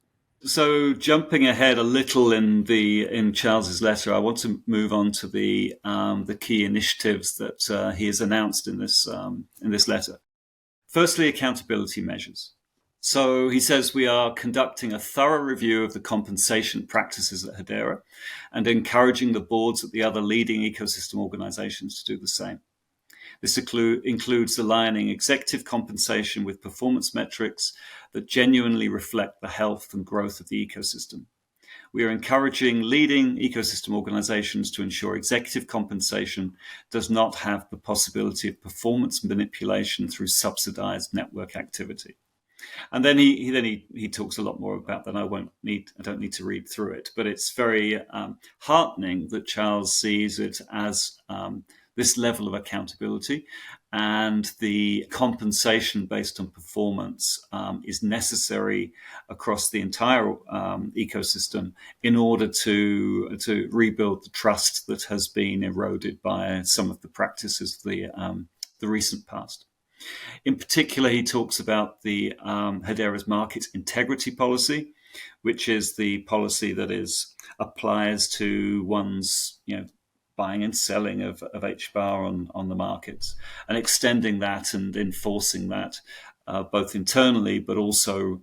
So jumping ahead a little in Charles's letter, I want to move on to the key initiatives that he has announced in this letter. Firstly, accountability measures. So he says we are conducting a thorough review of the compensation practices at Hedera and encouraging the boards at the other leading ecosystem organizations to do the same. This includes aligning executive compensation with performance metrics that genuinely reflect the health and growth of the ecosystem. We are encouraging leading ecosystem organizations to ensure executive compensation does not have the possibility of performance manipulation through subsidized network activity. And then he talks a lot more about that. I don't need to read through it, but it's very heartening that Charles sees it as this level of accountability, and the compensation based on performance is necessary across the entire ecosystem in order to rebuild the trust that has been eroded by some of the practices of the recent past. In particular, he talks about the Hedera's market integrity policy, which is the policy that applies to one's buying and selling of HBAR on the markets, and extending that and enforcing that both internally, but also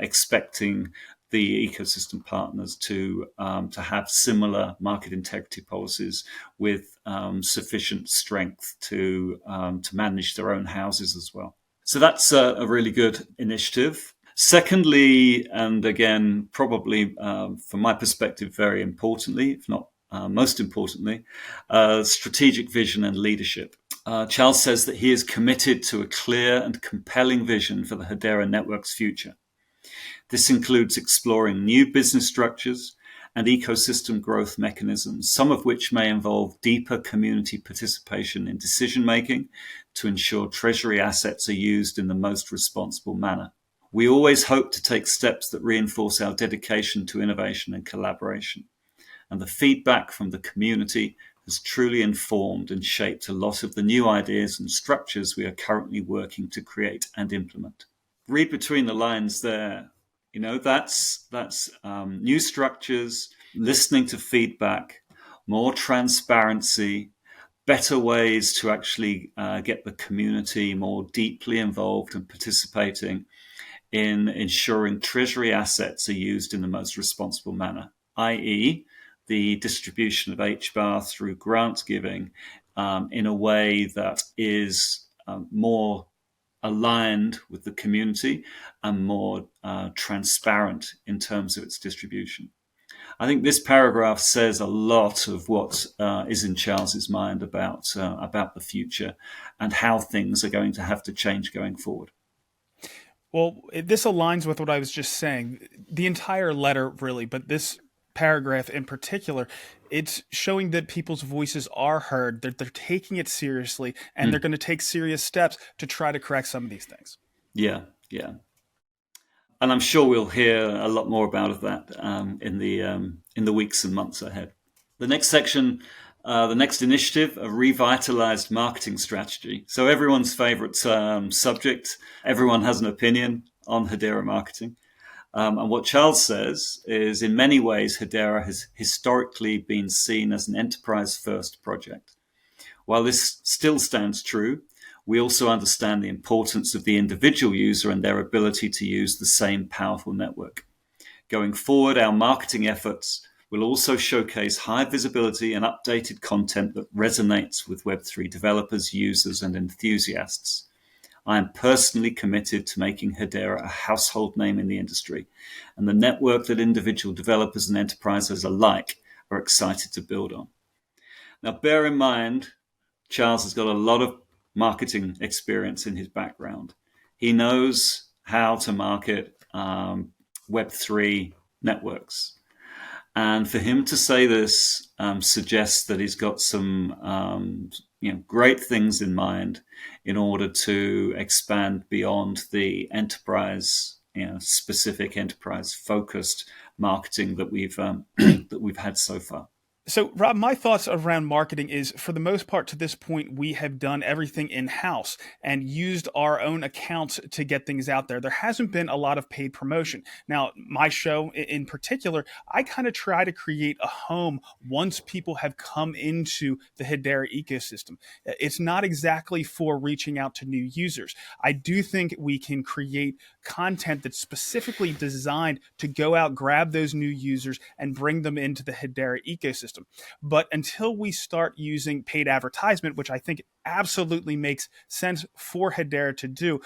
expecting the ecosystem partners to have similar market integrity policies with sufficient strength to manage their own houses as well. So that's a really good initiative. Secondly, and again, probably from my perspective, very importantly, if not most importantly, strategic vision and leadership. Charles says that he is committed to a clear and compelling vision for the Hedera network's future. This includes exploring new business structures and ecosystem growth mechanisms, some of which may involve deeper community participation in decision-making to ensure treasury assets are used in the most responsible manner. We always hope to take steps that reinforce our dedication to innovation and collaboration, and the feedback from the community has truly informed and shaped a lot of the new ideas and structures we are currently working to create and implement. Read between the lines there. You know, that's new structures, listening to feedback, more transparency, better ways to actually get the community more deeply involved and participating in ensuring treasury assets are used in the most responsible manner, i.e., the distribution of HBAR through grant giving in a way that is more aligned with the community and more transparent in terms of its distribution. I think this paragraph says a lot of what is in Charles's mind about the future and how things are going to have to change going forward. Well, this aligns with what I was just saying. The entire letter, really, but this paragraph in particular, it's showing that people's voices are heard, that they're taking it seriously, and they're going to take serious steps to try to correct some of these things. Yeah. And I'm sure we'll hear a lot more about that in the weeks and months ahead. The next section, the next initiative, a revitalized marketing strategy. So everyone's favorite subject. Everyone has an opinion on Hedera marketing. And what Charles says is, in many ways, Hedera has historically been seen as an enterprise-first project. While this still stands true, we also understand the importance of the individual user and their ability to use the same powerful network. Going forward, our marketing efforts will also showcase high visibility and updated content that resonates with Web3 developers, users, and enthusiasts. I am personally committed to making Hedera a household name in the industry, and the network that individual developers and enterprises alike are excited to build on. Now, bear in mind, Charles has got a lot of marketing experience in his background. He knows how to market Web3 networks. And for him to say this suggests that he's got some great things in mind in order to expand beyond the enterprise, specific enterprise-focused marketing that we've had so far. So, Rob, my thoughts around marketing is, for the most part, to this point, we have done everything in-house and used our own accounts to get things out there. There hasn't been a lot of paid promotion. Now, my show in particular, I kind of try to create a home once people have come into the Hedera ecosystem. It's not exactly for reaching out to new users. I do think we can create content that's specifically designed to go out, grab those new users, and bring them into the Hedera ecosystem. But until we start using paid advertisement, which I think absolutely makes sense for Hedera to do,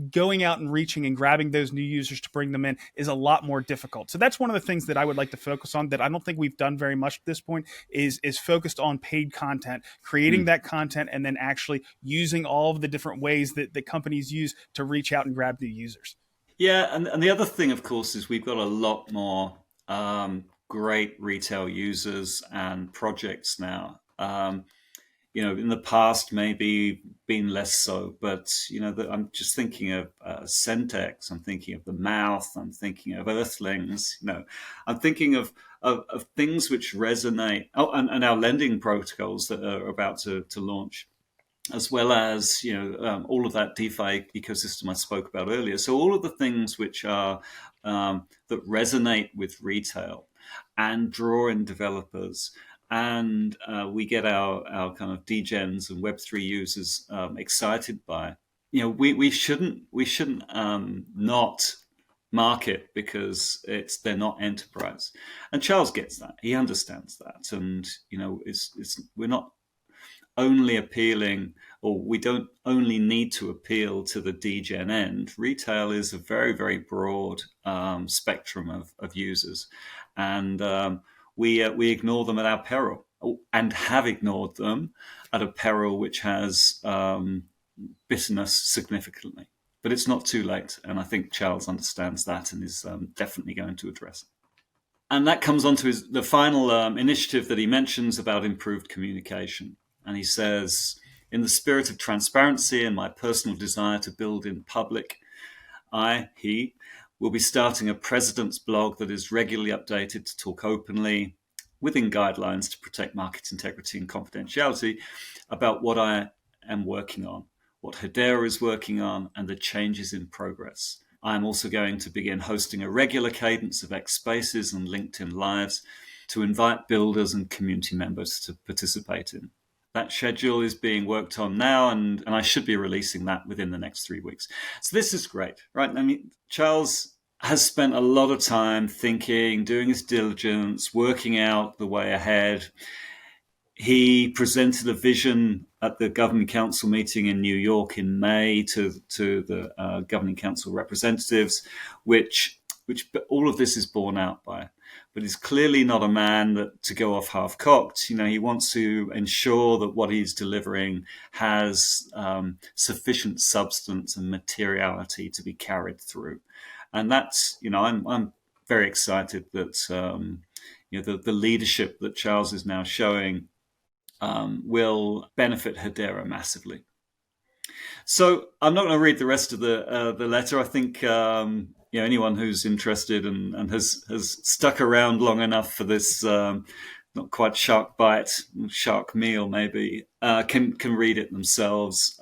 going out and reaching and grabbing those new users to bring them in is a lot more difficult. So that's one of the things that I would like to focus on that I don't think we've done very much at this point is focused on paid content, creating that content, and then actually using all of the different ways that companies use to reach out and grab new users. Yeah, and the other thing, of course, is we've got a lot more great retail users and projects now. In the past, maybe been less so, but I'm just thinking of Centex. I'm thinking of the Mouth. I'm thinking of Earthlings. I'm thinking of things which resonate. Oh, and our lending protocols that are about to launch, as well as all of that DeFi ecosystem I spoke about earlier. So all of the things which are that resonate with retail and draw in developers and we get our kind of degens and Web3 users excited by. We shouldn't not market because they're not enterprise, and Charles gets that. He understands that, and we're not only appealing, or we don't only need to appeal to the degen end. Retail is a very, very broad spectrum of users, and we ignore them at our peril, and have ignored them at a peril which has bitten us significantly. But it's not too late, and I think Charles understands that and is definitely going to address it. And that comes on to the final initiative that he mentions about improved communication. And he says, in the spirit of transparency and my personal desire to build in public, he will be starting a president's blog that is regularly updated to talk openly, within guidelines to protect market integrity and confidentiality, about what I am working on, what Hedera is working on, and the changes in progress. I am also going to begin hosting a regular cadence of X Spaces and LinkedIn Lives to invite builders and community members to participate in. That schedule is being worked on now, and I should be releasing that within the next 3 weeks. So this is great, right? I mean, Charles has spent a lot of time thinking, doing his diligence, working out the way ahead. He presented a vision at the Governing Council meeting in New York in May to the Governing Council representatives, which all of this is borne out by. But he's clearly not a man to go off half-cocked. He wants to ensure that what he's delivering has sufficient substance and materiality to be carried through. And that's, I'm very excited that the leadership that Charles is now showing will benefit Hedera massively. So I'm not going to read the rest of the letter. I think anyone who's interested and has stuck around long enough for this not quite shark bite, shark meal maybe, can read it themselves.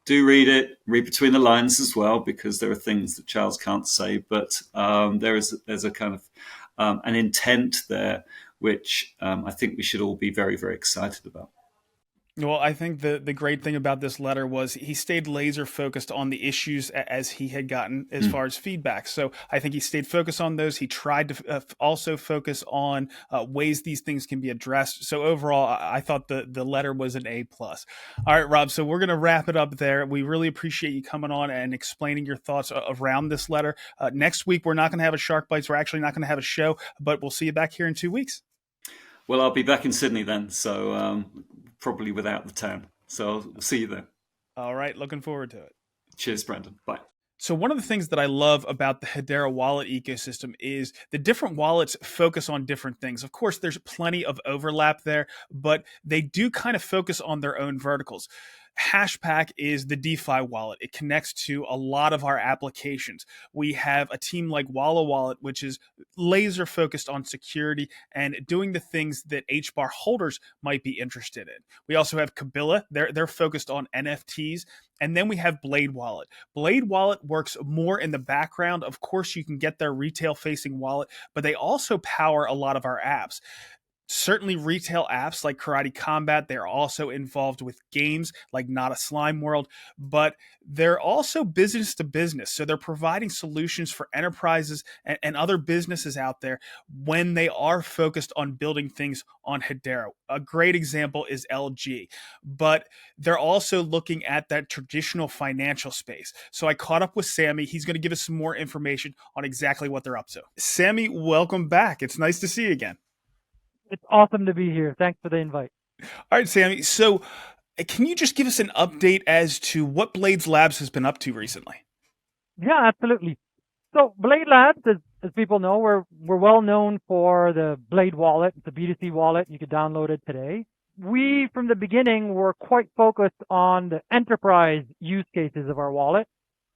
Do read it, read between the lines as well, because there are things that Charles can't say, but there's a kind of an intent there which I think we should all be very, very excited about. Well, I think the great thing about this letter was he stayed laser focused on the issues as he had gotten as far as feedback. So I think he stayed focused on those. He tried to also focus on ways these things can be addressed. So overall, I thought the letter was an A+. All right, Rob. So we're going to wrap it up there. We really appreciate you coming on and explaining your thoughts around this letter. Next week, we're not going to have a Shark Bites. We're actually not going to have a show, but we'll see you back here in 2 weeks. Well, I'll be back in Sydney then. So probably without the tan. So we'll see you then. All right. Looking forward to it. Cheers, Brandon. Bye. So one of the things that I love about the Hedera wallet ecosystem is the different wallets focus on different things. Of course, there's plenty of overlap there, but they do kind of focus on their own verticals. Hashpack is the DeFi wallet. It connects to a lot of our applications. We have a team like Walla Wallet, which is laser focused on security and doing the things that HBAR holders might be interested in. We also have Kabila. They're focused on NFTs. And then we have Blade Wallet. Blade Wallet works more in the background. Of course, you can get their retail-facing wallet, but they also power a lot of our apps. Certainly retail apps like Karate Combat, they're also involved with games like Not a Slime World, but they're also business to business. So they're providing solutions for enterprises and other businesses out there when they are focused on building things on Hedera. A great example is LG, but they're also looking at that traditional financial space. So I caught up with Sammy. He's going to give us some more information on exactly what they're up to. Sammy, welcome back. It's nice to see you again. It's awesome to be here. Thanks for the invite. All right, Sammy. So can you just give us an update as to what Blades Labs has been up to recently? Yeah, absolutely. So Blade Labs, as people know, we're well known for the Blade wallet. It's a B2C wallet. You could download it today. We, from the beginning, were quite focused on the enterprise use cases of our wallet.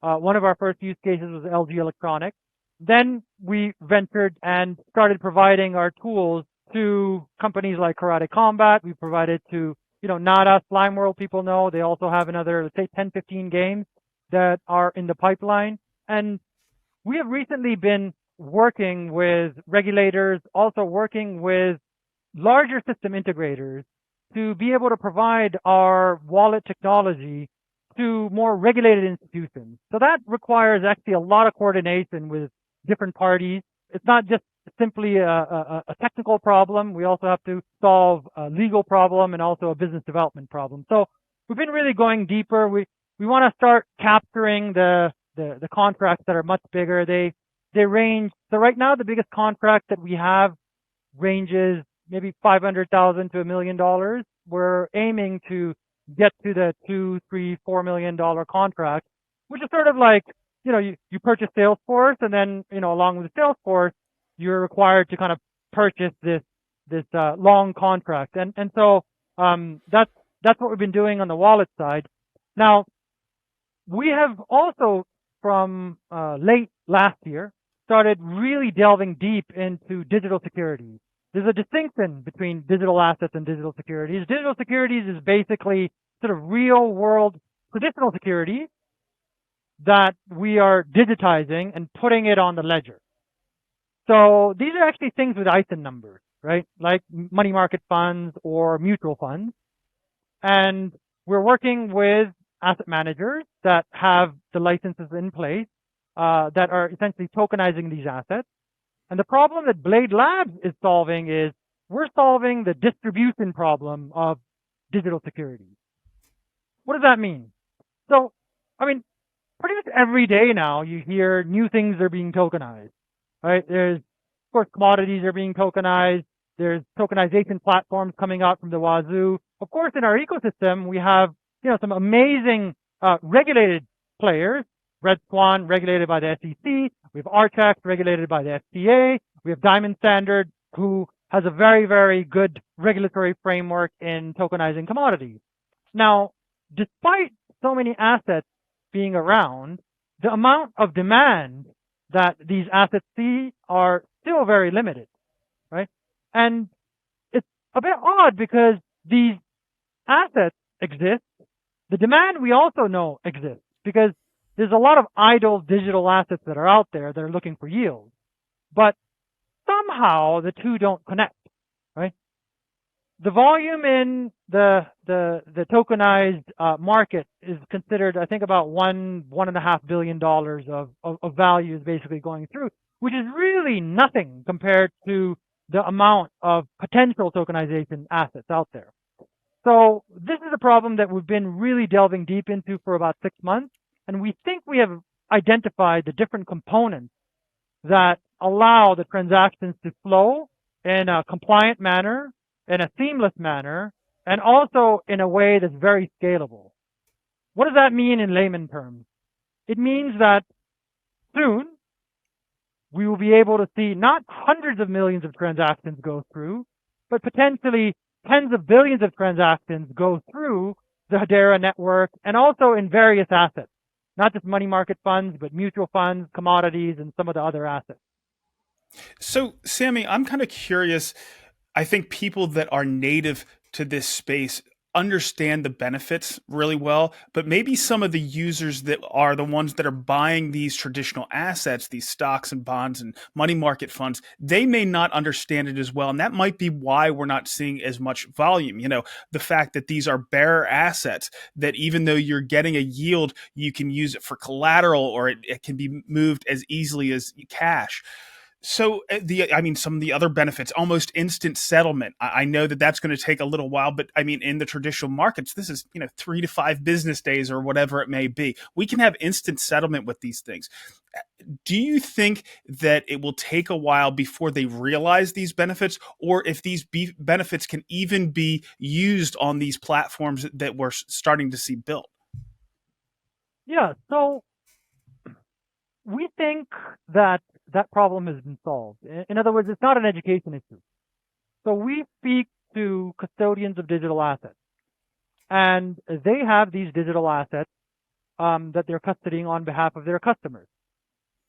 One of our first use cases was LG Electronics. Then we ventured and started providing our tools to companies like Karate Combat. We provided to, Not a Slime World, people know. They also have another, let's say, 10, 15 games that are in the pipeline. And we have recently been working with regulators, also working with larger system integrators to be able to provide our wallet technology to more regulated institutions. So that requires actually a lot of coordination with different parties. It's not just simply a technical problem. We also have to solve a legal problem and also a business development problem. So we've been really going deeper. We want to start capturing the contracts that are much bigger. They range. So right now, the biggest contract that we have ranges maybe $500,000 to $1 million. We're aiming to get to the $2, $3, $4 million contract, which is sort of like, you purchase Salesforce, and then, along with Salesforce, you're required to kind of purchase this long contract. And so, that's what we've been doing on the wallet side. Now, we have also from, late last year started really delving deep into digital securities. There's a distinction between digital assets and digital securities. Digital securities is basically sort of real world traditional securities that we are digitizing and putting it on the ledger. So these are actually things with ISIN numbers, right? Like money market funds or mutual funds. And we're working with asset managers that have the licenses in place that are essentially tokenizing these assets. And the problem that Blade Labs is solving is we're solving the distribution problem of digital securities. What does that mean? So, pretty much every day now you hear new things are being tokenized, right? There's, of course, commodities are being tokenized. There's tokenization platforms coming out from the wazoo. Of course, in our ecosystem, we have, some amazing regulated players. Red Swan, regulated by the SEC. We have Archax, regulated by the FCA. We have Diamond Standard, who has a very, very good regulatory framework in tokenizing commodities. Now, despite so many assets being around, the amount of demand that these assets see are still very limited, right? And it's a bit odd because these assets exist. The demand we also know exists because there's a lot of idle digital assets that are out there that are looking for yield. But somehow the two don't connect, right? The volume in the tokenized market is considered, I think, about $1.5 billion of value is basically going through, which is really nothing compared to the amount of potential tokenization assets out there. So this is a problem that we've been really delving deep into for about 6 months. And we think we have identified the different components that allow the transactions to flow in a compliant manner, in a seamless manner, and also in a way that's very scalable. What does that mean in layman terms? It means that soon we will be able to see not hundreds of millions of transactions go through, but potentially tens of billions of transactions go through the Hedera network and also in various assets. Not just money market funds, but mutual funds, commodities, and some of the other assets. So, Sammy, I'm kind of curious. I think people that are native to this space understand the benefits really well, but maybe some of the users that are the ones that are buying these traditional assets, these stocks and bonds and money market funds, they may not understand it as well. And that might be why we're not seeing as much volume. The fact that these are bearer assets, that even though you're getting a yield, you can use it for collateral or it can be moved as easily as cash. So some of the other benefits, almost instant settlement. I know that that's going to take a little while, but in the traditional markets, this is, 3 to 5 business days or whatever it may be. We can have instant settlement with these things. Do you think that it will take a while before they realize these benefits, or if these benefits can even be used on these platforms that we're starting to see built? Yeah. So we think that problem has been solved. In other words, it's not an education issue. So we speak to custodians of digital assets, and they have these digital assets that they're custodying on behalf of their customers.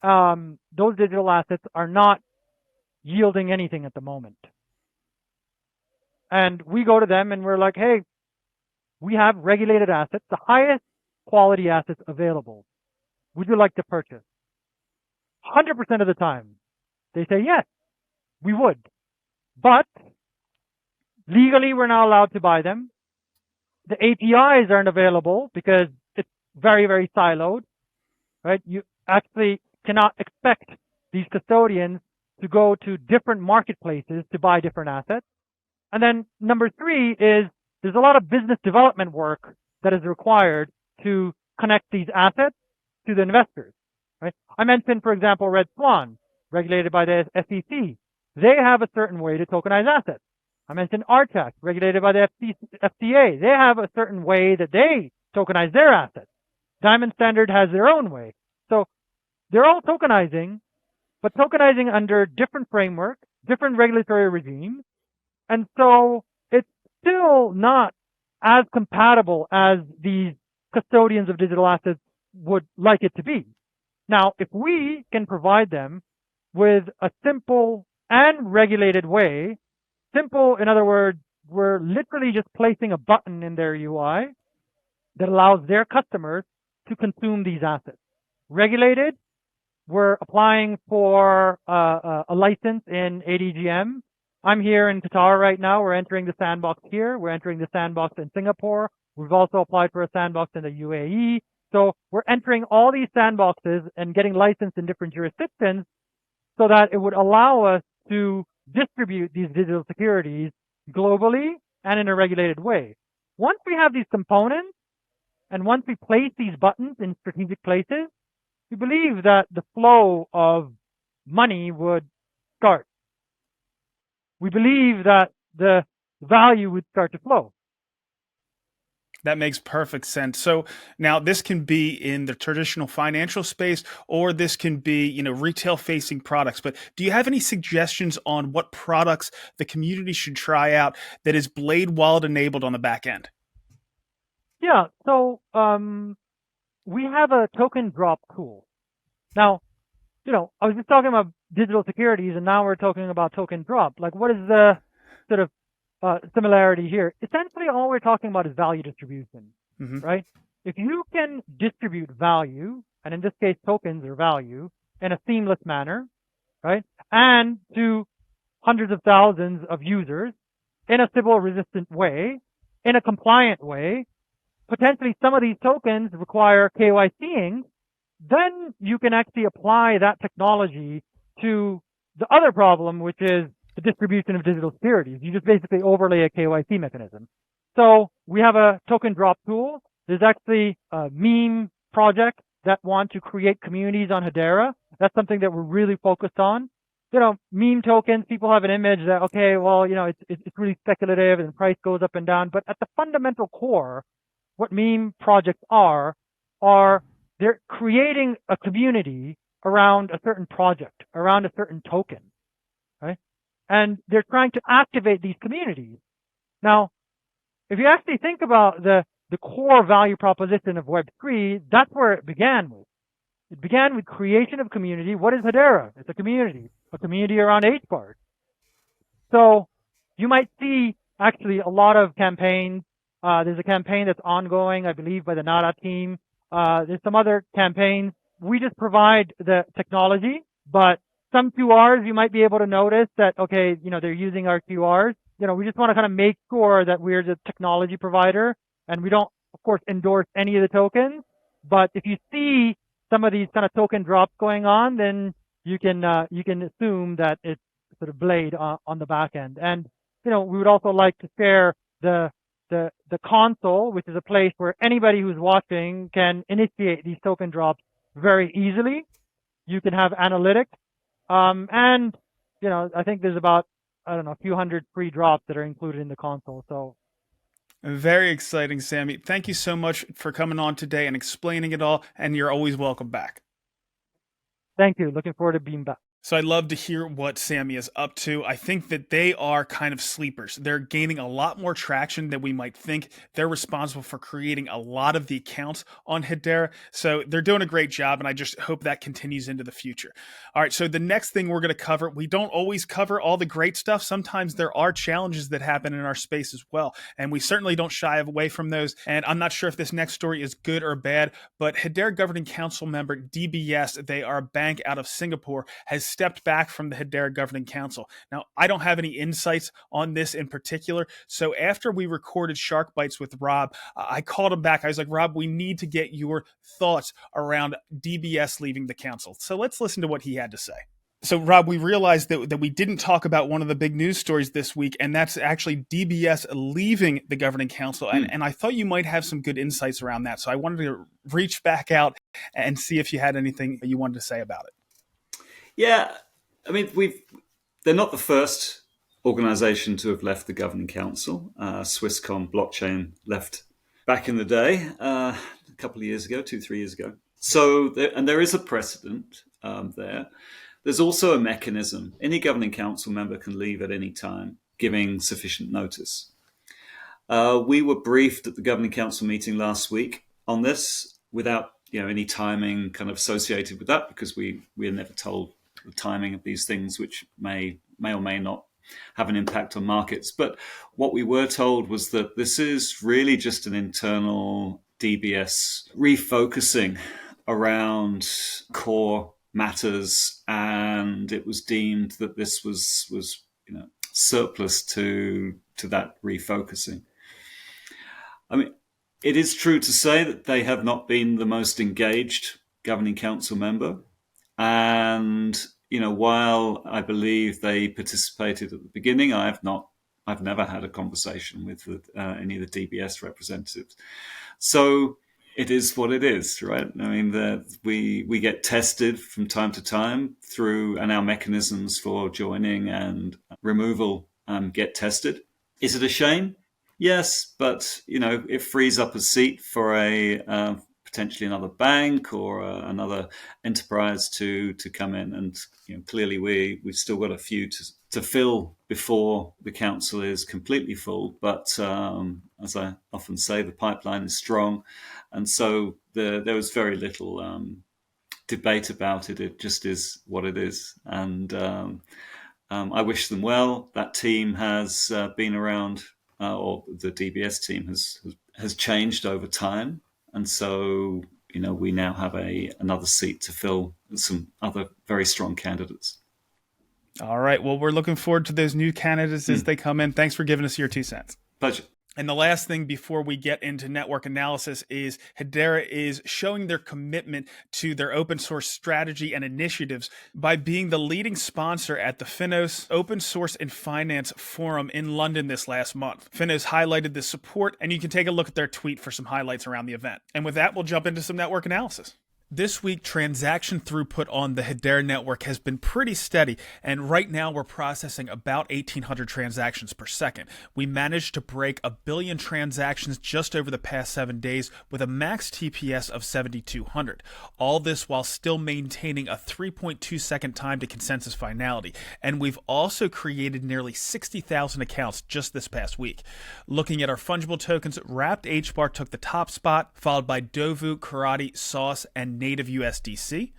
Those digital assets are not yielding anything at the moment. And we go to them and we're like, hey, we have regulated assets, the highest quality assets available. Would you like to purchase? 100% of the time, they say, yes, we would. But Legally, we're not allowed to buy them. The APIs aren't available because it's very, very siloed, right? You actually cannot expect these custodians to go to different marketplaces to buy different assets. And then number 3 is there's a lot of business development work that is required to connect these assets to the investors, right? I mentioned, for example, Red Swan, regulated by the SEC. They have a certain way to tokenize assets. I mentioned RTAC, regulated by the FCA. They have a certain way that they tokenize their assets. Diamond Standard has their own way. So they're all tokenizing, but tokenizing under different frameworks, different regulatory regimes. And so it's still not as compatible as these custodians of digital assets would like it to be. Now, if we can provide them with a simple and regulated way, simple, in other words, we're literally just placing a button in their UI that allows their customers to consume these assets. Regulated, we're applying for a license in ADGM. I'm here in Qatar right now. We're entering the sandbox here. We're entering the sandbox in Singapore. We've also applied for a sandbox in the UAE. So we're entering all these sandboxes and getting licensed in different jurisdictions so that it would allow us to distribute these digital securities globally and in a regulated way. Once we have these components and once we place these buttons in strategic places, we believe that the flow of money would start. We believe that the value would start to flow. That makes perfect sense. So now this can be in the traditional financial space, or this can be, retail facing products. But do you have any suggestions on what products the community should try out that is Blade Wallet enabled on the back end? Yeah. So we have a token drop tool. Now, I was just talking about digital securities, and now we're talking about token drop. Like, what is the sort of similarity here? Essentially, all we're talking about is value distribution, right? If you can distribute value, and in this case, tokens or value, in a seamless manner, right, and to hundreds of thousands of users in a Sybil-resistant way, in a compliant way, potentially some of these tokens require KYCing, then you can actually apply that technology to the other problem, which is the distribution of digital securities. You just basically overlay a KYC mechanism. So we have a token drop tool. There's actually a meme project that want to create communities on Hedera. That's something that we're really focused on. Meme tokens, people have an image that, okay, well, it's really speculative and the price goes up and down. But at the fundamental core, what meme projects are they're creating a community around a certain project, around a certain token, right? And they're trying to activate these communities. Now, if you actually think about the core value proposition of Web3, that's where it began with. It began with creation of community. What is Hedera? It's a community around HBAR. So you might see actually a lot of campaigns. There's a campaign that's ongoing, I believe, by the NADA team. There's some other campaigns. We just provide the technology, but some QRs you might be able to notice that, okay, they're using our QRs. We just want to kind of make sure that we're the technology provider, and we don't, of course, endorse any of the tokens. But if you see some of these kind of token drops going on, then you can assume that it's sort of Blade on the back end. And we would also like to share the console, which is a place where anybody who's watching can initiate these token drops very easily. You can have analytics. And, I think there's about, a few hundred free drops that are included in the console. So very exciting, Sammy. Thank you so much for coming on today and explaining it all. And you're always welcome back. Thank you. Looking forward to being back. So I'd love to hear what Sammy is up to. I think that they are kind of sleepers. They're gaining a lot more traction than we might think. They're responsible for creating a lot of the accounts on Hedera. So they're doing a great job, and I just hope that continues into the future. All right, so the next thing we're going to cover, we don't always cover all the great stuff. Sometimes there are challenges that happen in our space as well, and we certainly don't shy away from those. And I'm not sure if this next story is good or bad, but Hedera Governing Council member DBS, they are a bank out of Singapore, has stepped back from the Hedera Governing Council. Now, I don't have any insights on this in particular. So after we recorded Shark Bites with Rob, I called him back. I was like, Rob, we need to get your thoughts around DBS leaving the council. So let's listen to what he had to say. So, Rob, we realized that we didn't talk about one of the big news stories this week, and that's actually DBS leaving the Governing Council. And I thought you might have some good insights around that. So I wanted to reach back out and see if you had anything you wanted to say about it. Yeah, I mean, they're not the first organization to have left the Governing Council. Swisscom Blockchain left back in the day, a couple of years ago, 2-3 years ago. So, there is a precedent there. There's also a mechanism. Any Governing Council member can leave at any time, giving sufficient notice. We were briefed at the Governing Council meeting last week on this without any timing kind of associated with that, because we are never told the timing of these things, which may or may not have an impact on markets. But what we were told was that this is really just an internal DBS refocusing around core matters, and it was deemed that this was surplus to that refocusing. I mean, it is true to say that they have not been the most engaged Governing Council member, and while I believe they participated at the beginning, I've never had a conversation with any of the DBS representatives. So it is what it is, right? I mean, we get tested from time to time and our mechanisms for joining and removal get tested. Is it a shame? Yes, but it frees up a seat for a potentially another bank or another enterprise to come in, and clearly we've still got a few to fill before the council is completely full. But as I often say, the pipeline is strong, and so there was very little debate about it. It just is what it is, and I wish them well. That team has been around, or the DBS team has changed over time, and so we now have another seat to fill with some other very strong candidates. All right. Well, we're looking forward to those new candidates as they come in. Thanks for giving us your 2 cents. Pleasure. And the last thing before we get into network analysis is Hedera is showing their commitment to their open source strategy and initiatives by being the leading sponsor at the FINOS Open Source and Finance Forum in London this last month. FINOS highlighted this support, and you can take a look at their tweet for some highlights around the event. And with that, we'll jump into some network analysis. This week, transaction throughput on the Hedera network has been pretty steady, and right now we're processing about 1,800 transactions per second. We managed to break 1 billion transactions just over the past 7 days with a max TPS of 7,200. All this while still maintaining a 3.2 second time to consensus finality, and we've also created nearly 60,000 accounts just this past week. Looking at our fungible tokens, Wrapped HBAR took the top spot, followed by Dovu, Karate, Sauce, and Native USDC.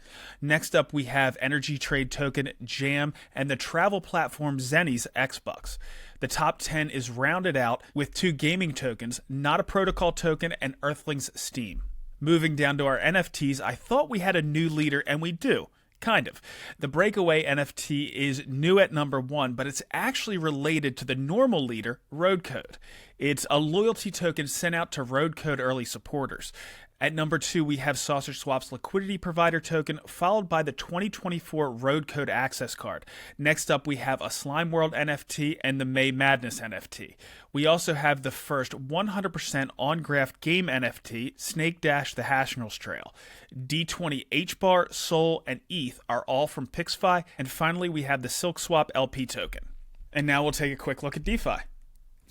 Next up, we have Energy Trade Token, Jam, and the travel platform Zenny's Xbucks. The top 10 is rounded out with 2 gaming tokens, Not a Protocol token, and Earthlings Steam. Moving down to our NFTs, I thought we had a new leader, and we do. Kind of. The Breakaway NFT is new at number 1, but it's actually related to the normal leader, Roadcode. It's a loyalty token sent out to Roadcode early supporters. At number 2, we have Sausage Swap's liquidity provider token, followed by the 2024 Roadcode access card. Next up, we have a Slime World NFT and the May Madness NFT. We also have the first 100% on-graph game NFT, Snake Dash the Hashnols Trail. D20 HBAR, Sol, and ETH are all from PixFi. And finally, we have the Silk Swap LP token. And now we'll take a quick look at DeFi.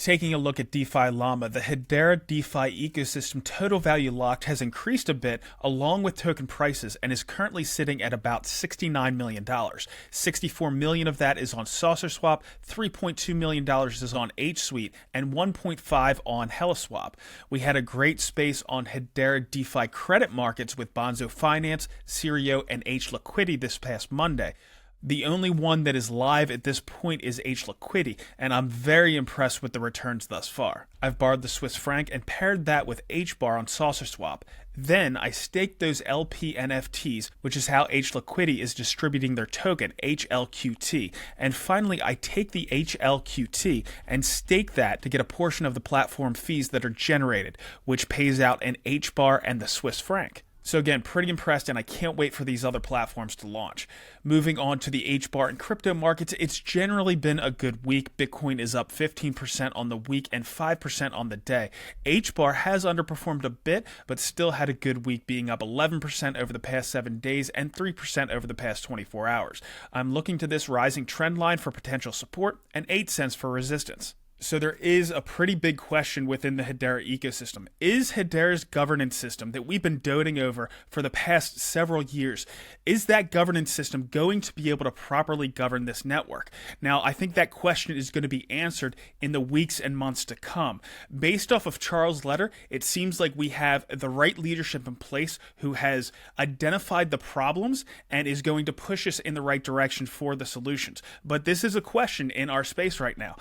Taking a look at DeFi Llama, the Hedera DeFi ecosystem total value locked has increased a bit along with token prices and is currently sitting at about $69 million. $64 million of that is on SaucerSwap, $3.2 million is on HSuite, and $1.5 on HeliSwap. We had a great space on Hedera DeFi credit markets with Bonzo Finance, Sirio, and HLiquidity this past Monday. The only one that is live at this point is HLiquidity, and I'm very impressed with the returns thus far. I've borrowed the Swiss franc and paired that with HBAR on SaucerSwap. Then I stake those LP NFTs, which is how HLiquidity is distributing their token, HLQT. And finally, I take the HLQT and stake that to get a portion of the platform fees that are generated, which pays out an HBAR and the Swiss franc. So again, pretty impressed, and I can't wait for these other platforms to launch. Moving on to the HBAR and crypto markets, it's generally been a good week. Bitcoin is up 15% on the week and 5% on the day. HBAR has underperformed a bit, but still had a good week, being up 11% over the past 7 days and 3% over the past 24 hours. I'm looking to this rising trend line for potential support and 8 cents for resistance. So there is a pretty big question within the Hedera ecosystem. Is Hedera's governance system that we've been doting over for the past several years, is that governance system going to be able to properly govern this network? Now, I think that question is going to be answered in the weeks and months to come. Based off of Charles' letter, it seems like we have the right leadership in place who has identified the problems and is going to push us in the right direction for the solutions. But this is a question in our space right now.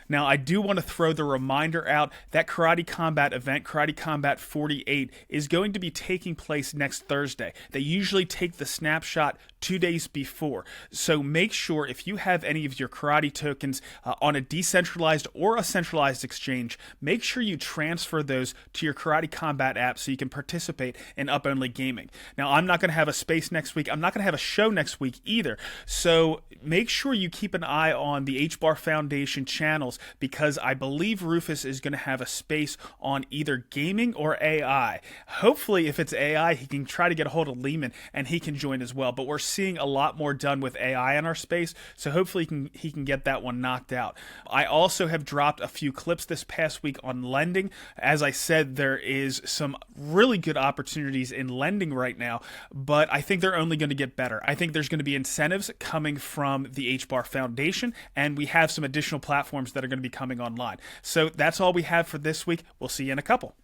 Now, I do want to throw the reminder out that Karate Combat event, Karate Combat 48, is going to be taking place next Thursday. They usually take the snapshot 2 days before. So make sure if you have any of your karate tokens on a decentralized or a centralized exchange, make sure you transfer those to your Karate Combat app so you can participate in Up Only Gaming. Now, I'm not going to have a space next week. I'm not going to have a show next week either. So make sure you keep an eye on the HBAR Foundation channels, because I believe Rufus is going to have a space on either gaming or AI. Hopefully, if it's AI, he can try to get a hold of Lehman and he can join as well. But we're seeing a lot more done with AI in our space, so hopefully he can get that one knocked out. I also have dropped a few clips this past week on lending. As I said, there is some really good opportunities in lending right now, but I think they're only going to get better. I think there's going to be incentives coming from the HBAR Foundation, and we have some additional platforms that are going to be coming online. So that's all we have for this week. We'll see you in a couple.